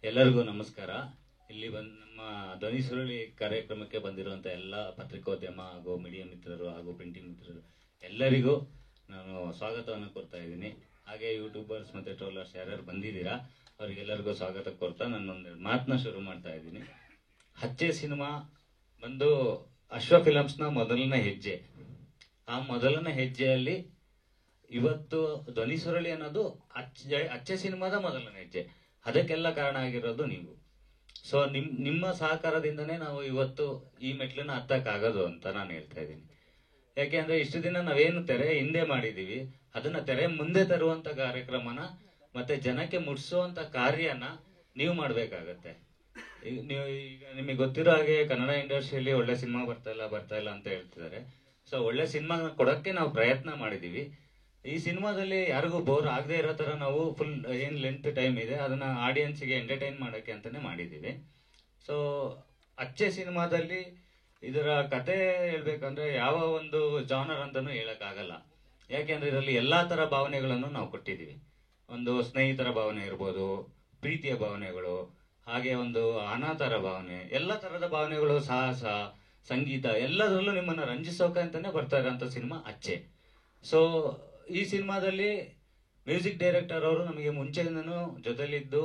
ಎಲ್ಲರಿಗೂ ನಮಸ್ಕಾರ. ಇಲ್ಲಿ ನಮ್ಮ ಧ್ವನಿ ಸುರುಳಿ ಕಾರ್ಯಕ್ರಮಕ್ಕೆ ಬಂದಿರುವಂಥ ಎಲ್ಲ ಪತ್ರಿಕೋದ್ಯಮ ಹಾಗೂ ಮೀಡಿಯಾ ಮಿತ್ರರು ಹಾಗೂ ಪ್ರಿಂಟಿಂಗ್ ಮಿತ್ರರು ಎಲ್ಲರಿಗೂ ನಾನು ಸ್ವಾಗತವನ್ನು ಕೊಡ್ತಾ ಇದ್ದೀನಿ. ಹಾಗೆ ಯೂಟ್ಯೂಬರ್ಸ್ ಮತ್ತು ಟ್ರೋಲರ್ಸ್ ಯಾರ್ಯಾರು ಬಂದಿದ್ದೀರಾ ಅವರಿಗೆಲ್ಲರಿಗೂ ಸ್ವಾಗತ ಕೊಡ್ತಾ ನಾನೊಂದೆರಡು ಮಾತನ್ನ ಶುರು ಮಾಡ್ತಾ ಇದ್ದೀನಿ. ಹಚ್ಚೆ ಸಿನಿಮಾ ಬಂದು ಅಶ್ವ ಫಿಲಮ್ಸ್ನ ಮೊದಲನೇ ಹೆಜ್ಜೆ. ಆ ಮೊದಲನೇ ಹೆಜ್ಜೆಯಲ್ಲಿ ಇವತ್ತು ಧ್ವನಿ ಸುರುಳಿ ಅನ್ನೋದು ಅಚ್ಚೆ ಸಿನಿಮಾದ ಮೊದಲನೇ ಹೆಜ್ಜೆ. ಅದಕ್ಕೆಲ್ಲ ಕಾರಣ ಆಗಿರೋದು ನೀವು. ಸೊ ನಿಮ್ಮ ಸಹಕಾರದಿಂದನೇ ನಾವು ಇವತ್ತು ಈ ಮೆಟ್ಲನ್ನ ಹತ್ತಕ್ಕಾಗೋದು ಅಂತ ನಾನು ಹೇಳ್ತಾ ಇದ್ದೀನಿ. ಯಾಕೆಂದ್ರೆ ಇಷ್ಟು ದಿನ ನಾವೇನು ತೆರೆ ಹಿಂದೆ ಮಾಡಿದೀವಿ ಅದನ್ನ ತೆರೆ ಮುಂದೆ ತರುವಂತ ಕಾರ್ಯಕ್ರಮನ ಮತ್ತೆ ಜನಕ್ಕೆ ಮುಟ್ಸುವಂತ ಕಾರ್ಯನ ನೀವು ಮಾಡ್ಬೇಕಾಗತ್ತೆ. ಈಗ ನಿಮಗೆ ಗೊತ್ತಿರೋ ಹಾಗೆ ಕನ್ನಡ ಇಂಡಸ್ಟ್ರಿಯಲ್ಲಿ ಒಳ್ಳೆ ಸಿನಿಮಾ ಬರ್ತಾ ಇಲ್ಲ ಅಂತ ಹೇಳ್ತಿದ್ದಾರೆ. ಸೊ ಒಳ್ಳೆ ಸಿನಿಮಾ ಕೊಡಕ್ಕೆ ನಾವು ಪ್ರಯತ್ನ ಮಾಡಿದೀವಿ. ಈ ಸಿನಿಮಾದಲ್ಲಿ ಯಾರಿಗೂ ಬೋರ್ ಆಗದೆ ಇರೋ ತರ ನಾವು ಫುಲ್ ಏನ್ ಲೆಂತ್ ಟೈಮ್ ಇದೆ ಅದನ್ನ ಆಡಿಯನ್ಸ್ಗೆ ಎಂಟರ್ಟೈನ್ ಮಾಡಕ್ಕೆ ಅಂತಾನೆ ಮಾಡಿದೀವಿ. ಸೊ ಅಚ್ಚೆ ಸಿನಿಮಾದಲ್ಲಿ ಇದರ ಕತೆ ಹೇಳ್ಬೇಕಂದ್ರೆ ಯಾವ ಒಂದು ಜಾನರ್ ಅಂತಾನು ಹೇಳಕ್ಕಾಗಲ್ಲ. ಯಾಕೆಂದ್ರೆ ಇದರಲ್ಲಿ ಎಲ್ಲಾ ತರ ಭಾವನೆಗಳನ್ನು ನಾವು ಕೊಟ್ಟಿದೀವಿ. ಒಂದು ಸ್ನೇಹಿತರ ಭಾವನೆ ಇರ್ಬೋದು, ಪ್ರೀತಿಯ ಭಾವನೆಗಳು, ಹಾಗೆ ಒಂದು ಅನಾಥರ ಭಾವನೆ, ಎಲ್ಲ ತರದ ಭಾವನೆಗಳು, ಸಾಹಸ, ಸಂಗೀತ ಎಲ್ಲದರಲ್ಲೂ ನಿಮ್ಮನ್ನ ರಂಜಿಸೋಕೆ ಅಂತಾನೆ ಬರ್ತಾ ಇರೋಂಥ ಸಿನಿಮಾ ಅಚ್ಚೆ. ಸೊ ಈ ಸಿನಿಮಾದಲ್ಲಿ ಮ್ಯೂಸಿಕ್ ಡೈರೆಕ್ಟರ್ ಅವರು ನಮಗೆ ಮುಂಚೆಯಿಂದನೂ ಜೊತೆಲಿದ್ದು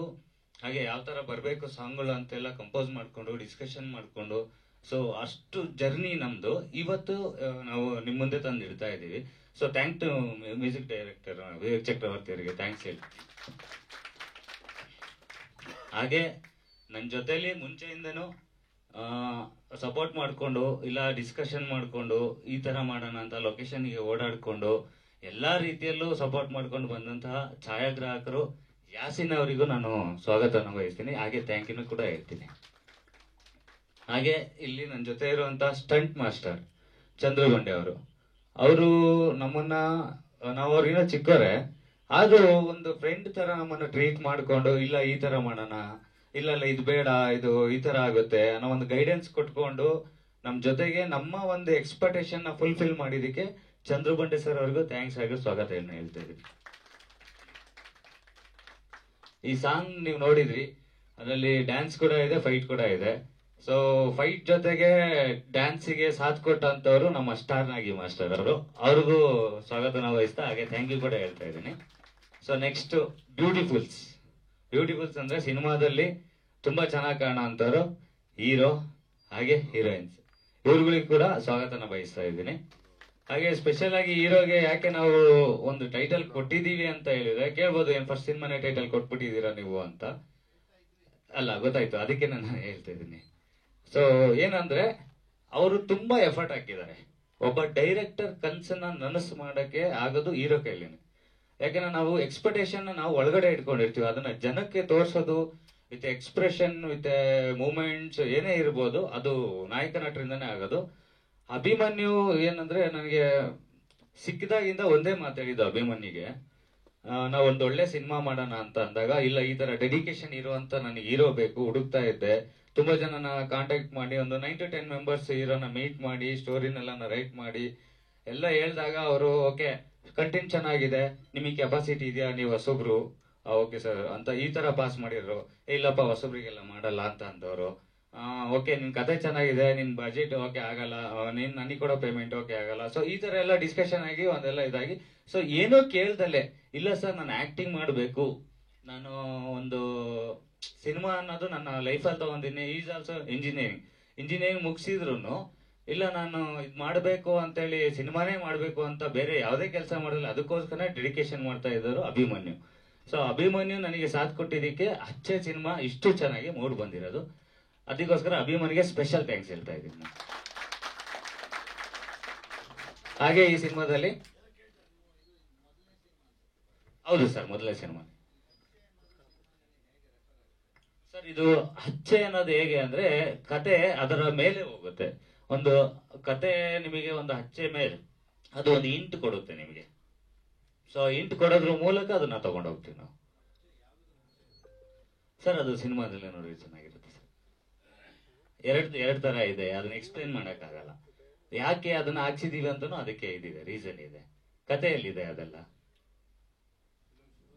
ಹಾಗೆ ಯಾವ ತರ ಬರಬೇಕು ಸಾಂಗ್ಗಳು ಅಂತೆಲ್ಲ ಕಂಪೋಸ್ ಮಾಡ್ಕೊಂಡು ಡಿಸ್ಕಷನ್ ಮಾಡ್ಕೊಂಡು ಸೊ ಅಷ್ಟು ಜರ್ನಿ ನಮ್ದು ಇವತ್ತು ನಾವು ನಿಮ್ಮ ಮುಂದೆ ತಂದು ಇಡ್ತಾ ಇದ್ದೀವಿ. So thank to music director Vivek Chakravarthy ಅವರಿಗೆ ಥ್ಯಾಂಕ್ಸ್ ಹೇಳಿ. ಹಾಗೆ ನನ್ನ ಜೊತೆಲಿ ಮುಂಚೆಯಿಂದನೂ ಸಪೋರ್ಟ್ ಮಾಡಿಕೊಂಡು ಇಲ್ಲ ಡಿಸ್ಕಷನ್ ಮಾಡಿಕೊಂಡು ಈ ತರ ಮಾಡೋಣ ಅಂತ ಲೊಕೇಶನ್ಗೆ ಓಡಾಡಿಕೊಂಡು ಎಲ್ಲಾ ರೀತಿಯಲ್ಲೂ ಸಪೋರ್ಟ್ ಮಾಡ್ಕೊಂಡು ಬಂದಂತಹ ಛಾಯಾಗ್ರಾಹಕರು ಯಾಸಿನ್ ಅವರಿಗೂ ನಾನು ಸ್ವಾಗತವನ್ನು ವಹಿಸ್ತೀನಿ. ಹಾಗೆ ಥ್ಯಾಂಕ್ ಯು ಕೂಡ ಹೇಳ್ತೀನಿ. ಹಾಗೆ ಇಲ್ಲಿ ನನ್ನ ಜೊತೆ ಇರುವಂತಹ ಸ್ಟಂಟ್ ಮಾಸ್ಟರ್ ಚಂದ್ರಗೊಂಡೆ ಅವರು ನಮ್ಮನ್ನ ನಾವು ಅವ್ರಿಗಿನ್ನ ಚಿಕ್ಕವರೇ ಆದ್ರೂ ಒಂದು ಫ್ರೆಂಡ್ ತರ ನಮ್ಮನ್ನ ಟ್ರೀಟ್ ಮಾಡ್ಕೊಂಡು ಇಲ್ಲ ಈ ತರ ಮಾಡೋಣ, ಇಲ್ಲ ಇದು ಬೇಡ, ಇದು ಈ ತರ ಆಗುತ್ತೆ ಅನ್ನೋ ಒಂದು ಗೈಡೆನ್ಸ್ ಕೊಟ್ಕೊಂಡು ನಮ್ ಜೊತೆಗೆ ನಮ್ಮ ಒಂದು ಎಕ್ಸ್ಪೆಕ್ಟೇಷನ್ ನ ಫುಲ್ಫಿಲ್ ಮಾಡಿದಕ್ಕೆ ಚಂದ್ರಬಂಡೆ ಸರ್ ಅವ್ರಿಗೂ ಥ್ಯಾಂಕ್ಸ್ ಆಗಿ ಸ್ವಾಗತವನ್ನು ಹೇಳ್ತಾ ಇದ್ದೀನಿ. ಈ ಸಾಂಗ್ ನೀವು ನೋಡಿದ್ರಿ, ಅದರಲ್ಲಿ ಡ್ಯಾನ್ಸ್ ಕೂಡ ಇದೆ, ಫೈಟ್ ಕೂಡ ಇದೆ. ಸೊ ಫೈಟ್ ಜೊತೆಗೆ ಡ್ಯಾನ್ಸಿಗೆ ಸಾಥ್ ಕೊಟ್ಟಂತವ್ರು ನಮ್ಮ ಸ್ಟಾರ್ ನಾಗಿ ಮಾಸ್ಟರ್ ಅವ್ರಿಗೂ ಸ್ವಾಗತನ ವಹಿಸ್ತಾ ಹಾಗೆ ಥ್ಯಾಂಕ್ ಯು ಕೂಡ ಹೇಳ್ತಾ ಇದ್ದೀನಿ. ಸೊ ನೆಕ್ಸ್ಟ್ ಬ್ಯೂಟಿಫುಲ್ಸ್ ಅಂದ್ರೆ ಸಿನಿಮಾದಲ್ಲಿ ತುಂಬಾ ಚೆನ್ನಾಗಿ ಕಾಣೋ ಅಂತವ್ರು ಹೀರೋ ಹಾಗೆ ಹೀರೋಯಿನ್ಸ್, ಇವ್ರುಗಳಿಗೆ ಕೂಡ ಸ್ವಾಗತನ ಬಯಸ್ತಾ ಇದ್ದೀನಿ. ಹಾಗೆ ಸ್ಪೆಷಲ್ ಆಗಿ ಹೀರೋಗೆ ಯಾಕೆ ನಾವು ಒಂದು ಟೈಟಲ್ ಕೊಟ್ಟಿದೀವಿ ಅಂತ ಹೇಳಿದ್ರೆ ಕೇಳ್ಬೋದು, ಏನ್ ಫಸ್ಟ್ ಸಿನಿಮಾನೇ ಟೈಟಲ್ ಕೊಟ್ಬಿಟ್ಟಿದೀರಾ ನೀವು ಅಂತ. ಅಲ್ಲ, ಗೊತ್ತಾಯ್ತು, ಅದಕ್ಕೆ ನಾನು ಹೇಳ್ತಾ ಇದ್ದೀನಿ. ಸೊ ಏನಂದ್ರೆ ಅವರು ತುಂಬಾ ಎಫರ್ಟ್ ಹಾಕಿದ್ದಾರೆ. ಒಬ್ಬ ಡೈರೆಕ್ಟರ್ ಕನ್ಸನ್ನ ನನಸು ಮಾಡಕ್ಕೆ ಆಗೋದು ಹೀರೋ ಕೈಲೇನೆ. ಯಾಕಂದ್ರೆ ನಾವು ಎಕ್ಸ್ಪೆಕ್ಟೇಷನ್ ನಾವು ಒಳಗಡೆ ಇಟ್ಕೊಂಡಿರ್ತೀವಿ, ಅದನ್ನ ಜನಕ್ಕೆ ತೋರ್ಸೋದು ವಿತ್ ಎಕ್ಸ್ಪ್ರೆಷನ್ ವಿತ್ ಮೂಮೆಂಟ್ಸ್ ಏನೇ ಇರ್ಬೋದು ಅದು ನಾಯಕ ನಟರಿಂದಾನೇ ಆಗೋದು. ಅಭಿಮನ್ಯು ಏನಂದ್ರೆ ನನಗೆ ಸಿಕ್ಕಿದಾಗಿಂದ ಒಂದೇ ಮಾತಾಡಿದ್ದು ಅಭಿಮನ್ಯುಗೆ, ನಾವು ಒಂದು ಒಳ್ಳೆ ಸಿನಿಮಾ ಮಾಡೋಣ ಅಂತ ಅಂದಾಗ ಇಲ್ಲ ಈ ತರ ಡೆಡಿಕೇಶನ್ ಇರುವಂತ ನನಗೆ ಹೀರೋ ಬೇಕು ಹುಡುಕ್ತಾ ಇದ್ದೆ. ತುಂಬಾ ಜನನ ಕಾಂಟ್ಯಾಕ್ಟ್ ಮಾಡಿ ಒಂದು 9 to 10 ಮೆಂಬರ್ಸ್ ಹೀರೋನ ಮೀಟ್ ಮಾಡಿ ಸ್ಟೋರಿನೆಲ್ಲ ರೈಟ್ ಮಾಡಿ ಎಲ್ಲ ಹೇಳ್ದಾಗ ಅವರು ಓಕೆ ಕಂಟೆಂಟ್ ಚೆನ್ನಾಗಿದೆ, ನಿಮಗೆ ಕೆಪಾಸಿಟಿ ಇದೆಯಾ, ನೀವು ಹೊಸೊಬ್ರು, ಓಕೆ ಸರ್ ಅಂತ ಈ ತರ ಪಾಸ್ ಮಾಡಿದ್ರು. ಇಲ್ಲಪ್ಪ ಹೊಸೊಬ್ರಿಗೆಲ್ಲ ಮಾಡಲ್ಲ ಅಂತ ಅಂದವರು. ಓಕೆ ನಿನ್ ಕತೆ ಚೆನ್ನಾಗಿದೆ, ನಿನ್ ಬಜೆಟ್ ಓಕೆ ಆಗಲ್ಲ, ನೀನ್ ನನಗೆ ಕೊಡೋ ಪೇಮೆಂಟ್ ಓಕೆ ಆಗಲ್ಲ. ಸೊ ಈ ತರ ಎಲ್ಲ ಡಿಸ್ಕಷನ್ ಆಗಿ ಒಂದೆಲ್ಲ ಇದಾಗಿ ಸೊ ಏನೋ ಕೇಳ್ದಲ್ಲೇ ಇಲ್ಲ ಸರ್ ನಾನು ಆಕ್ಟಿಂಗ್ ಮಾಡಬೇಕು, ನಾನು ಒಂದು ಸಿನಿಮಾ ಅನ್ನೋದು ನನ್ನ ಲೈಫಲ್ಲಿ ತಗೊಂಡಿನಿ, ಈಸ್ ಆಲ್ಸೋ ಇಂಜಿನಿಯರಿಂಗ್ ಮುಗಿಸಿದ್ರು ಇಲ್ಲ ನಾನು ಇದು ಮಾಡಬೇಕು ಅಂತೇಳಿ ಸಿನಿಮಾನೇ ಮಾಡಬೇಕು ಅಂತ ಬೇರೆ ಯಾವುದೇ ಕೆಲಸ ಮಾಡಲ್ಲ, ಅದಕ್ಕೋಸ್ಕರ ಡೆಡಿಕೇಶನ್ ಮಾಡ್ತಾ ಇದ್ರು ಅಭಿಮನ್ಯು. ಸೊ ಅಭಿಮನ್ಯು ನನಗೆ ಸಾಥ್ ಕೊಟ್ಟಿದ್ದಕ್ಕೆ ಅಚ್ಚೆ ಸಿನಿಮಾ ಇಷ್ಟು ಚೆನ್ನಾಗಿ ಮೂಡ್ ಬಂದಿರೋದು. ಅದಕ್ಕೋಸ್ಕರ ಅಭಿಮನ್ಯುಗೆ ಸ್ಪೆಷಲ್ ಥ್ಯಾಂಕ್ಸ್ ಹೇಳ್ತಾ ಇದ್ದೀನಿ. ಹಾಗೆ ಈ ಸಿನಿಮಾದಲ್ಲಿ ಹೌದು ಸರ್ ಮೊದಲನೇ ಸಿನಿಮಾ ಸರ್. ಇದು ಅಚ್ಚೆ ಅನ್ನೋದು ಹೇಗೆ ಅಂದ್ರೆ ಕತೆ ಅದರ ಮೇಲೆ ಹೋಗುತ್ತೆ. ಒಂದು ಕತೆ ನಿಮಗೆ ಒಂದು ಹಚ್ಚೆ ಮೇಲೆ ಅದು ಒಂದು ಇಂಟ್ ಕೊಡುತ್ತೆ ನಿಮಗೆ. ಸೊ ಇಂಟ್ ಕೊಡೋದ್ರ ಮೂಲಕ ಅದನ್ನ ತಗೊಂಡು ಹೋಗ್ತೀವಿ ನಾವು ಸರ್. ಅದು ಸಿನಿಮಾದಲ್ಲಿ ನೋಡಿ ಚೆನ್ನಾಗಿರುತ್ತೆ ಸರ್. ಎರಡು ತರ ಇದೆ, ಅದನ್ನ ಎಕ್ಸ್ಪ್ಲೇನ್ ಮಾಡಕ್ ಆಗಲ್ಲ. ಯಾಕೆ ಅದನ್ನ ಹಾಕ್ಸಿದೀವಿ ಅಂತಾನು ಅದಕ್ಕೆ ಇದಿದೆ, ರೀಸನ್ ಇದೆ, ಕಥೆಯಲ್ಲಿದೆ ಅದೆಲ್ಲ.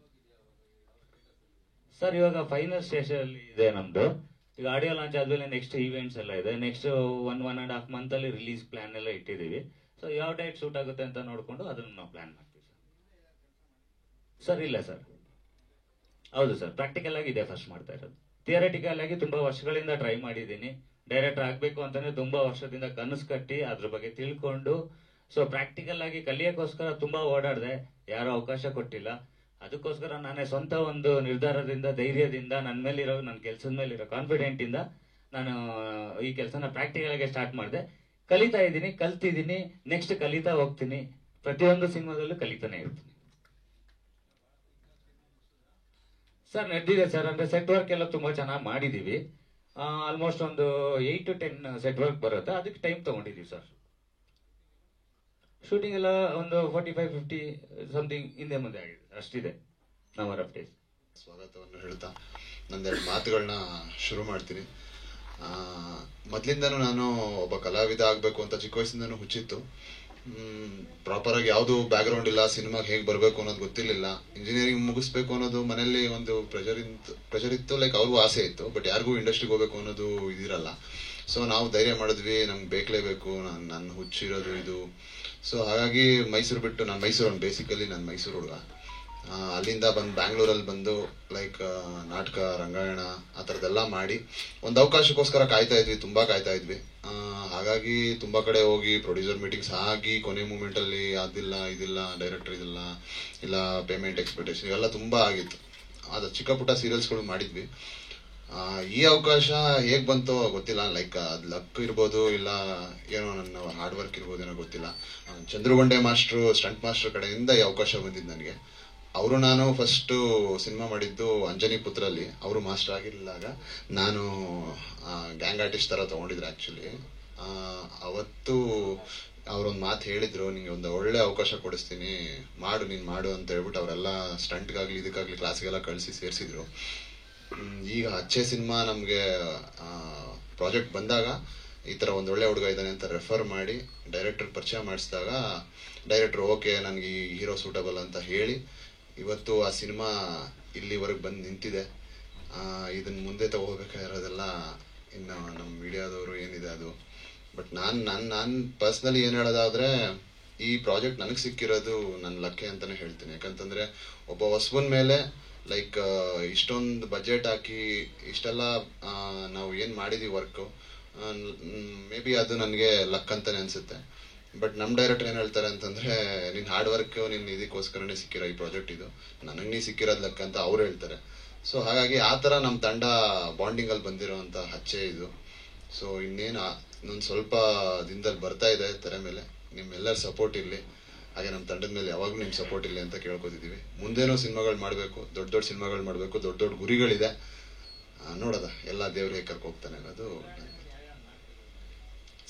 ಸರ್ ಇವಾಗ ಫೈನಲ್ ಸ್ಟೇಜ್ ಅಲ್ಲಿ ಇದೆ ನಮ್ದು. ಈಗ ಆಡಿಯೋ ಲಾಂಚ್ ಆದ್ಮೇಲೆ ನೆಕ್ಸ್ಟ್ ಈವೆಂಟ್ಸ್ ಎಲ್ಲ ಇದೆ. ನೆಕ್ಸ್ಟ್ 1.5 ಮಂತ್ ಅಲ್ಲಿ ರಿಲೀಸ್ ಪ್ಲಾನ್ ಎಲ್ಲ ಇಟ್ಟಿದ್ದೀವಿ. ಸೊ ಯಾವ ಡೇಟ್ ಸೂಟ್ ಆಗುತ್ತೆ ಅಂತ ನೋಡ್ಕೊಂಡು ಅದನ್ನು ನಾವು ಪ್ಲಾನ್ ಮಾಡ್ತೀವಿ ಸರ್. ಇಲ್ಲ ಸರ್, ಹೌದು ಸರ್, ಪ್ರಾಕ್ಟಿಕಲ್ ಆಗಿ ಇದೆ ಫಸ್ಟ್ ಮಾಡ್ತಾ ಇರೋದು. ಥಿಯರಿಟಿಕಲ್ ಆಗಿ ತುಂಬಾ ವರ್ಷಗಳಿಂದ ಟ್ರೈ ಮಾಡಿದ್ದೀನಿ. ಡೈರೆಕ್ಟರ್ ಆಗ್ಬೇಕು ಅಂತಾನೆ ತುಂಬಾ ವರ್ಷದಿಂದ ಕನಸು ಕಟ್ಟಿ ಅದ್ರ ಬಗ್ಗೆ ತಿಳ್ಕೊಂಡು, ಸೊ ಪ್ರಾಕ್ಟಿಕಲ್ ಆಗಿ ಕಲಿಯೋಕ್ಕೋಸ್ಕರ ತುಂಬಾ ಓಡಾಡಿದೆ. ಯಾರು ಅವಕಾಶ ಕೊಟ್ಟಿಲ್ಲ. ಅದಕ್ಕೋಸ್ಕರ ನಾನೇ ಸ್ವಂತ ಒಂದು ನಿರ್ಧಾರದಿಂದ, ಧೈರ್ಯದಿಂದ, ನನ್ನ ಕೆಲಸದ ಮೇಲಿರೋ ಕಾನ್ಫಿಡೆಂಟ್ ಇಂದ ನಾನು ಈ ಕೆಲಸನ ಪ್ರಾಕ್ಟಿಕಲ್ ಆಗಿ ಸ್ಟಾರ್ಟ್ ಮಾಡಿದೆ. ಕಲಿತಾ ಇದ್ದೀನಿ, ಕಲ್ತಿದ್ದೀನಿ, ನೆಕ್ಸ್ಟ್ ಕಲಿತಾ ಹೋಗ್ತೀನಿ. ಪ್ರತಿಯೊಂದು ಸಿನಿಮಾದಲ್ಲೂ ಕಲಿತಾನೆ ಇರ್ತೀನಿ ಸರ್. ನಡೆದಿದೆ ಸರ್, ಅಂದ್ರೆ ಸೆಟ್ ವರ್ಕ್ ಎಲ್ಲ ತುಂಬಾ ಚೆನ್ನಾಗಿ ಮಾಡಿದೀವಿ. ಆಲ್ಮೋಸ್ಟ್ ಒಂದು 8 to 10 ಸೆಟ್ ವರ್ಕ್ ಬರುತ್ತೆ. ಅದಕ್ಕೆ ಟೈಮ್ ತಗೊಂಡಿದೀವಿ ಸರ್. ಶೂಟಿಂಗ್ ಎಲ್ಲ ಒಂದು 45-50 ಸಮಥಿಂಗ್ ಹಿಂದೆ ಮುಂದೆ ಆಗಿದೆ, ಅಷ್ಟಿದೆ ನಂಬರ್ ಆಫ್ ಡೇಸ್. ಸ್ವಾಗತವನ್ನು ಹೇಳ್ತಾ ನಂದೆರಡು ಮಾತುಗಳನ್ನ ಶುರು ಮಾಡ್ತೀನಿ. ಮೊದಲಿಂದನೂ ನಾನು ಒಬ್ಬ ಕಲಾವಿದ ಆಗಬೇಕು ಅಂತ ಚಿಕ್ಕ ವಯಸ್ಸಿಂದನೂ ಹುಚ್ಚಿತ್ತು. ಪ್ರಾಪರ್ ಆಗಿ ಯಾವುದು ಬ್ಯಾಕ್ಗ್ರೌಂಡ್ ಇಲ್ಲ, ಸಿನಿಮಾಗೆ ಹೇಗೆ ಬರಬೇಕು ಅನ್ನೋದು ಗೊತ್ತಿರಲಿಲ್ಲ. ಇಂಜಿನಿಯರಿಂಗ್ ಮುಗಿಸ್ಬೇಕು ಅನ್ನೋದು ಮನೆಯಲ್ಲಿ ಒಂದು ಪ್ರೆಷರ್ ಇತ್ತು, ಲೈಕ್ ಅವ್ರಿಗೂ ಆಸೆ ಇತ್ತು. ಬಟ್ ಯಾರಿಗೂ ಇಂಡಸ್ಟ್ರಿಗೆ ಹೋಗ್ಬೇಕು ಅನ್ನೋದು ಇದಿರಲ್ಲ. ಸೊ ನಾವು ಧೈರ್ಯ ಮಾಡಿದ್ವಿ, ನಮ್ಗೆ ಬೇಕಲೇಬೇಕು, ನನ್ನ ಹುಚ್ಚಿರೋದು ಇದು. ಸೊ ಹಾಗಾಗಿ ಮೈಸೂರು ಬಿಟ್ಟು, ನಾನು ಮೈಸೂರು ಬೇಸಿಕಲಿ ನಾನು ಮೈಸೂರು ಹುಡುಗ. ಅಲ್ಲಿಂದ ಬಂದು ಬ್ಯಾಂಗ್ಳೂರಲ್ಲಿ ಬಂದು ಲೈಕ್ ನಾಟಕ, ರಂಗಾಯಣ ಆ ಥರದ್ದೆಲ್ಲ ಮಾಡಿ ಒಂದು ಅವಕಾಶಕ್ಕೋಸ್ಕರ ಕಾಯ್ತಾ ಇದ್ವಿ, ತುಂಬಾ ಕಾಯ್ತಾ ಇದ್ವಿ. ಹಾಗಾಗಿ ತುಂಬಾ ಕಡೆ ಹೋಗಿ ಪ್ರೊಡ್ಯೂಸರ್ ಮೀಟಿಂಗ್ಸ್ ಆಗಿ ಕೊನೆ ಮೂಮೆಂಟ್ ಅಲ್ಲಿ ಅದಿಲ್ಲ ಇದಿಲ್ಲ, ಡೈರೆಕ್ಟರ್ ಇದಿಲ್ಲ, ಇಲ್ಲ ಪೇಮೆಂಟ್ ಎಕ್ಸ್ಪೆಕ್ಟೇಷನ್ ಇವೆಲ್ಲ ತುಂಬಾ ಆಗಿತ್ತು. ಅದು ಚಿಕ್ಕ ಪುಟ್ಟ ಸೀರಿಯಲ್ಸ್ಗಳು ಮಾಡಿದ್ವಿ. ಈ ಅವಕಾಶ ಹೇಗ್ ಬಂತೋ ಗೊತ್ತಿಲ್ಲ. ಲೈಕ್ ಅದ್ ಲಕ್ ಇರ್ಬೋದು, ಇಲ್ಲ ಏನೋ ನನ್ನ ಹಾರ್ಡ್ ವರ್ಕ್ ಇರ್ಬೋದು, ಏನೋ ಗೊತ್ತಿಲ್ಲ. ಚಂದ್ರಗೊಂಡೆ ಮಾಸ್ಟ್ರು, ಸ್ಟಂಟ್ ಮಾಸ್ಟರ್ ಕಡೆಯಿಂದ ಈ ಅವಕಾಶ ಬಂದಿದ್ದು ನನಗೆ. ಅವರು ನಾನು ಫಸ್ಟ್ ಸಿನಿಮಾ ಮಾಡಿದ್ದು ಅಂಜನಿ ಪುತ್ರಲ್ಲಿ. ಅವರು ಮಾಸ್ಟರ್ ಆಗಿರ್ಲಿಲ್ಲಾಗ ನಾನು ಗ್ಯಾಂಗ್ ಆರ್ಟಿಸ್ಟ್ ತರ ತಗೊಂಡಿದ್ರು ಆಕ್ಚುಲಿ. ಅವತ್ತು ಅವ್ರೊಂದು ಮಾತು ಹೇಳಿದ್ರು, ನಿಂಗೆ ಒಂದು ಒಳ್ಳೆ ಅವಕಾಶ ಕೊಡಿಸ್ತೀನಿ, ನೀನ್ ಮಾಡು ಅಂತ ಹೇಳ್ಬಿಟ್ಟು ಅವರೆಲ್ಲ ಸ್ಟಂಟ್ಗಾಗ್ಲಿ ಇದಕ್ಕಾಗ್ಲಿ ಕ್ಲಾಸ್ಗೆಲ್ಲ ಕಳಿಸಿ ಸೇರಿಸಿದ್ರು. ಈಗ ಅಚ್ಚೆ ಸಿನಿಮಾ ನಮ್ಗೆ ಪ್ರಾಜೆಕ್ಟ್ ಬಂದಾಗ ಈ ತರ ಒಂದ್ ಒಳ್ಳೆ ಹುಡುಗ ಇದ್ದಾನೆ ಅಂತ ರೆಫರ್ ಮಾಡಿ ಡೈರೆಕ್ಟರ್ ಪರಿಚಯ ಮಾಡಿಸಿದಾಗ ಡೈರೆಕ್ಟರ್ ಓಕೆ ನನ್ಗೆ ಈ ಹೀರೋ ಸೂಟಬಲ್ ಅಂತ ಹೇಳಿ ಇವತ್ತು ಆ ಸಿನಿಮಾ ಇಲ್ಲಿವರೆಗೆ ಬಂದು ನಿಂತಿದೆ. ಇದನ್ನ ಮುಂದೆ ತಗೋಬೇಕಾಗಿರೋದೆಲ್ಲ ಇನ್ನು ನಮ್ಮ ಮೀಡಿಯಾದವರು ಏನಿದೆ ಅದು. ಬಟ್ ನಾನ್ ಪರ್ಸನಲಿ ಏನ್ ಹೇಳೋದಾದ್ರೆ, ಈ ಪ್ರಾಜೆಕ್ಟ್ ನನಗೆ ಸಿಕ್ಕಿರೋದು ನನ್ನ ಲಕ್ಕೆ ಅಂತಾನೆ ಹೇಳ್ತೀನಿ. ಯಾಕಂತಂದ್ರೆ ಒಬ್ಬ ಹೊಸಬನ್ ಮೇಲೆ ಲೈಕ್ ಇಷ್ಟೊಂದು ಬಜೆಟ್ ಹಾಕಿ ಇಷ್ಟೆಲ್ಲ ನಾವು ಏನ್ ಮಾಡಿದೀವಿ ವರ್ಕ್, ಮೇ ಬಿ ಅದು ನನಗೆ ಲಕ್ ಅಂತಾನೆ ಅನ್ಸುತ್ತೆ. ಬಟ್ ನಮ್ ಡೈರೆಕ್ಟರ್ ಏನ್ ಹೇಳ್ತಾರೆ ಅಂತಂದ್ರೆ, ನಿನ್ ಹಾರ್ಡ್ ವರ್ಕ್ ನಿನ್ ಇದಕ್ಕೋಸ್ಕರನೇ ಸಿಕ್ಕಿರೋ ಈ ಪ್ರಾಜೆಕ್ಟ್, ಇದು ನನಗ್ ನೀ ಸಿಕ್ಕಿರೋದ್ ಲಕ್ ಅಂತ ಅವ್ರು ಹೇಳ್ತಾರೆ. ಸೊ ಹಾಗಾಗಿ ಆ ತರ ನಮ್ ತಂಡ ಬಾಂಡಿಂಗ್ ಅಲ್ಲಿ ಬಂದಿರೋಂತ ಹಚ್ಚೆ ಇದು. ಸೊ ಇನ್ನೊಂದ್ ಸ್ವಲ್ಪ ದಿನದಲ್ಲಿ ಬರ್ತಾ ಇದೆ ತೆರೆ ಮೇಲೆ. ನಿಮ್ಮೆಲ್ಲರ ಸಪೋರ್ಟ್ ಇರ್ಲಿ, ಹಾಗೆ ನಮ್ಮ ತಂಡದ ಮೇಲೆ ಯಾವಾಗ್ಲೂ ನಿಮ್ ಸಪೋರ್ಟ್ ಇರ್ಲಿ ಅಂತ ಕೇಳ್ಕೊತಿದೀವಿ. ಮುಂದೇನೋ ಸಿನಿಮಾಗಳು ಮಾಡ್ಬೇಕು, ದೊಡ್ಡ ದೊಡ್ಡ ಸಿನಿಮಾಗಳು ಮಾಡ್ಬೇಕು, ದೊಡ್ಡ ದೊಡ್ಡ ಗುರಿಗಳಿದೆ. ನೋಡೋದ ಎಲ್ಲ ದೇವ್ರಿಗೆ ಕರ್ಕೊ ಹೋಗ್ತಾನೆ ಅನ್ನೋದು.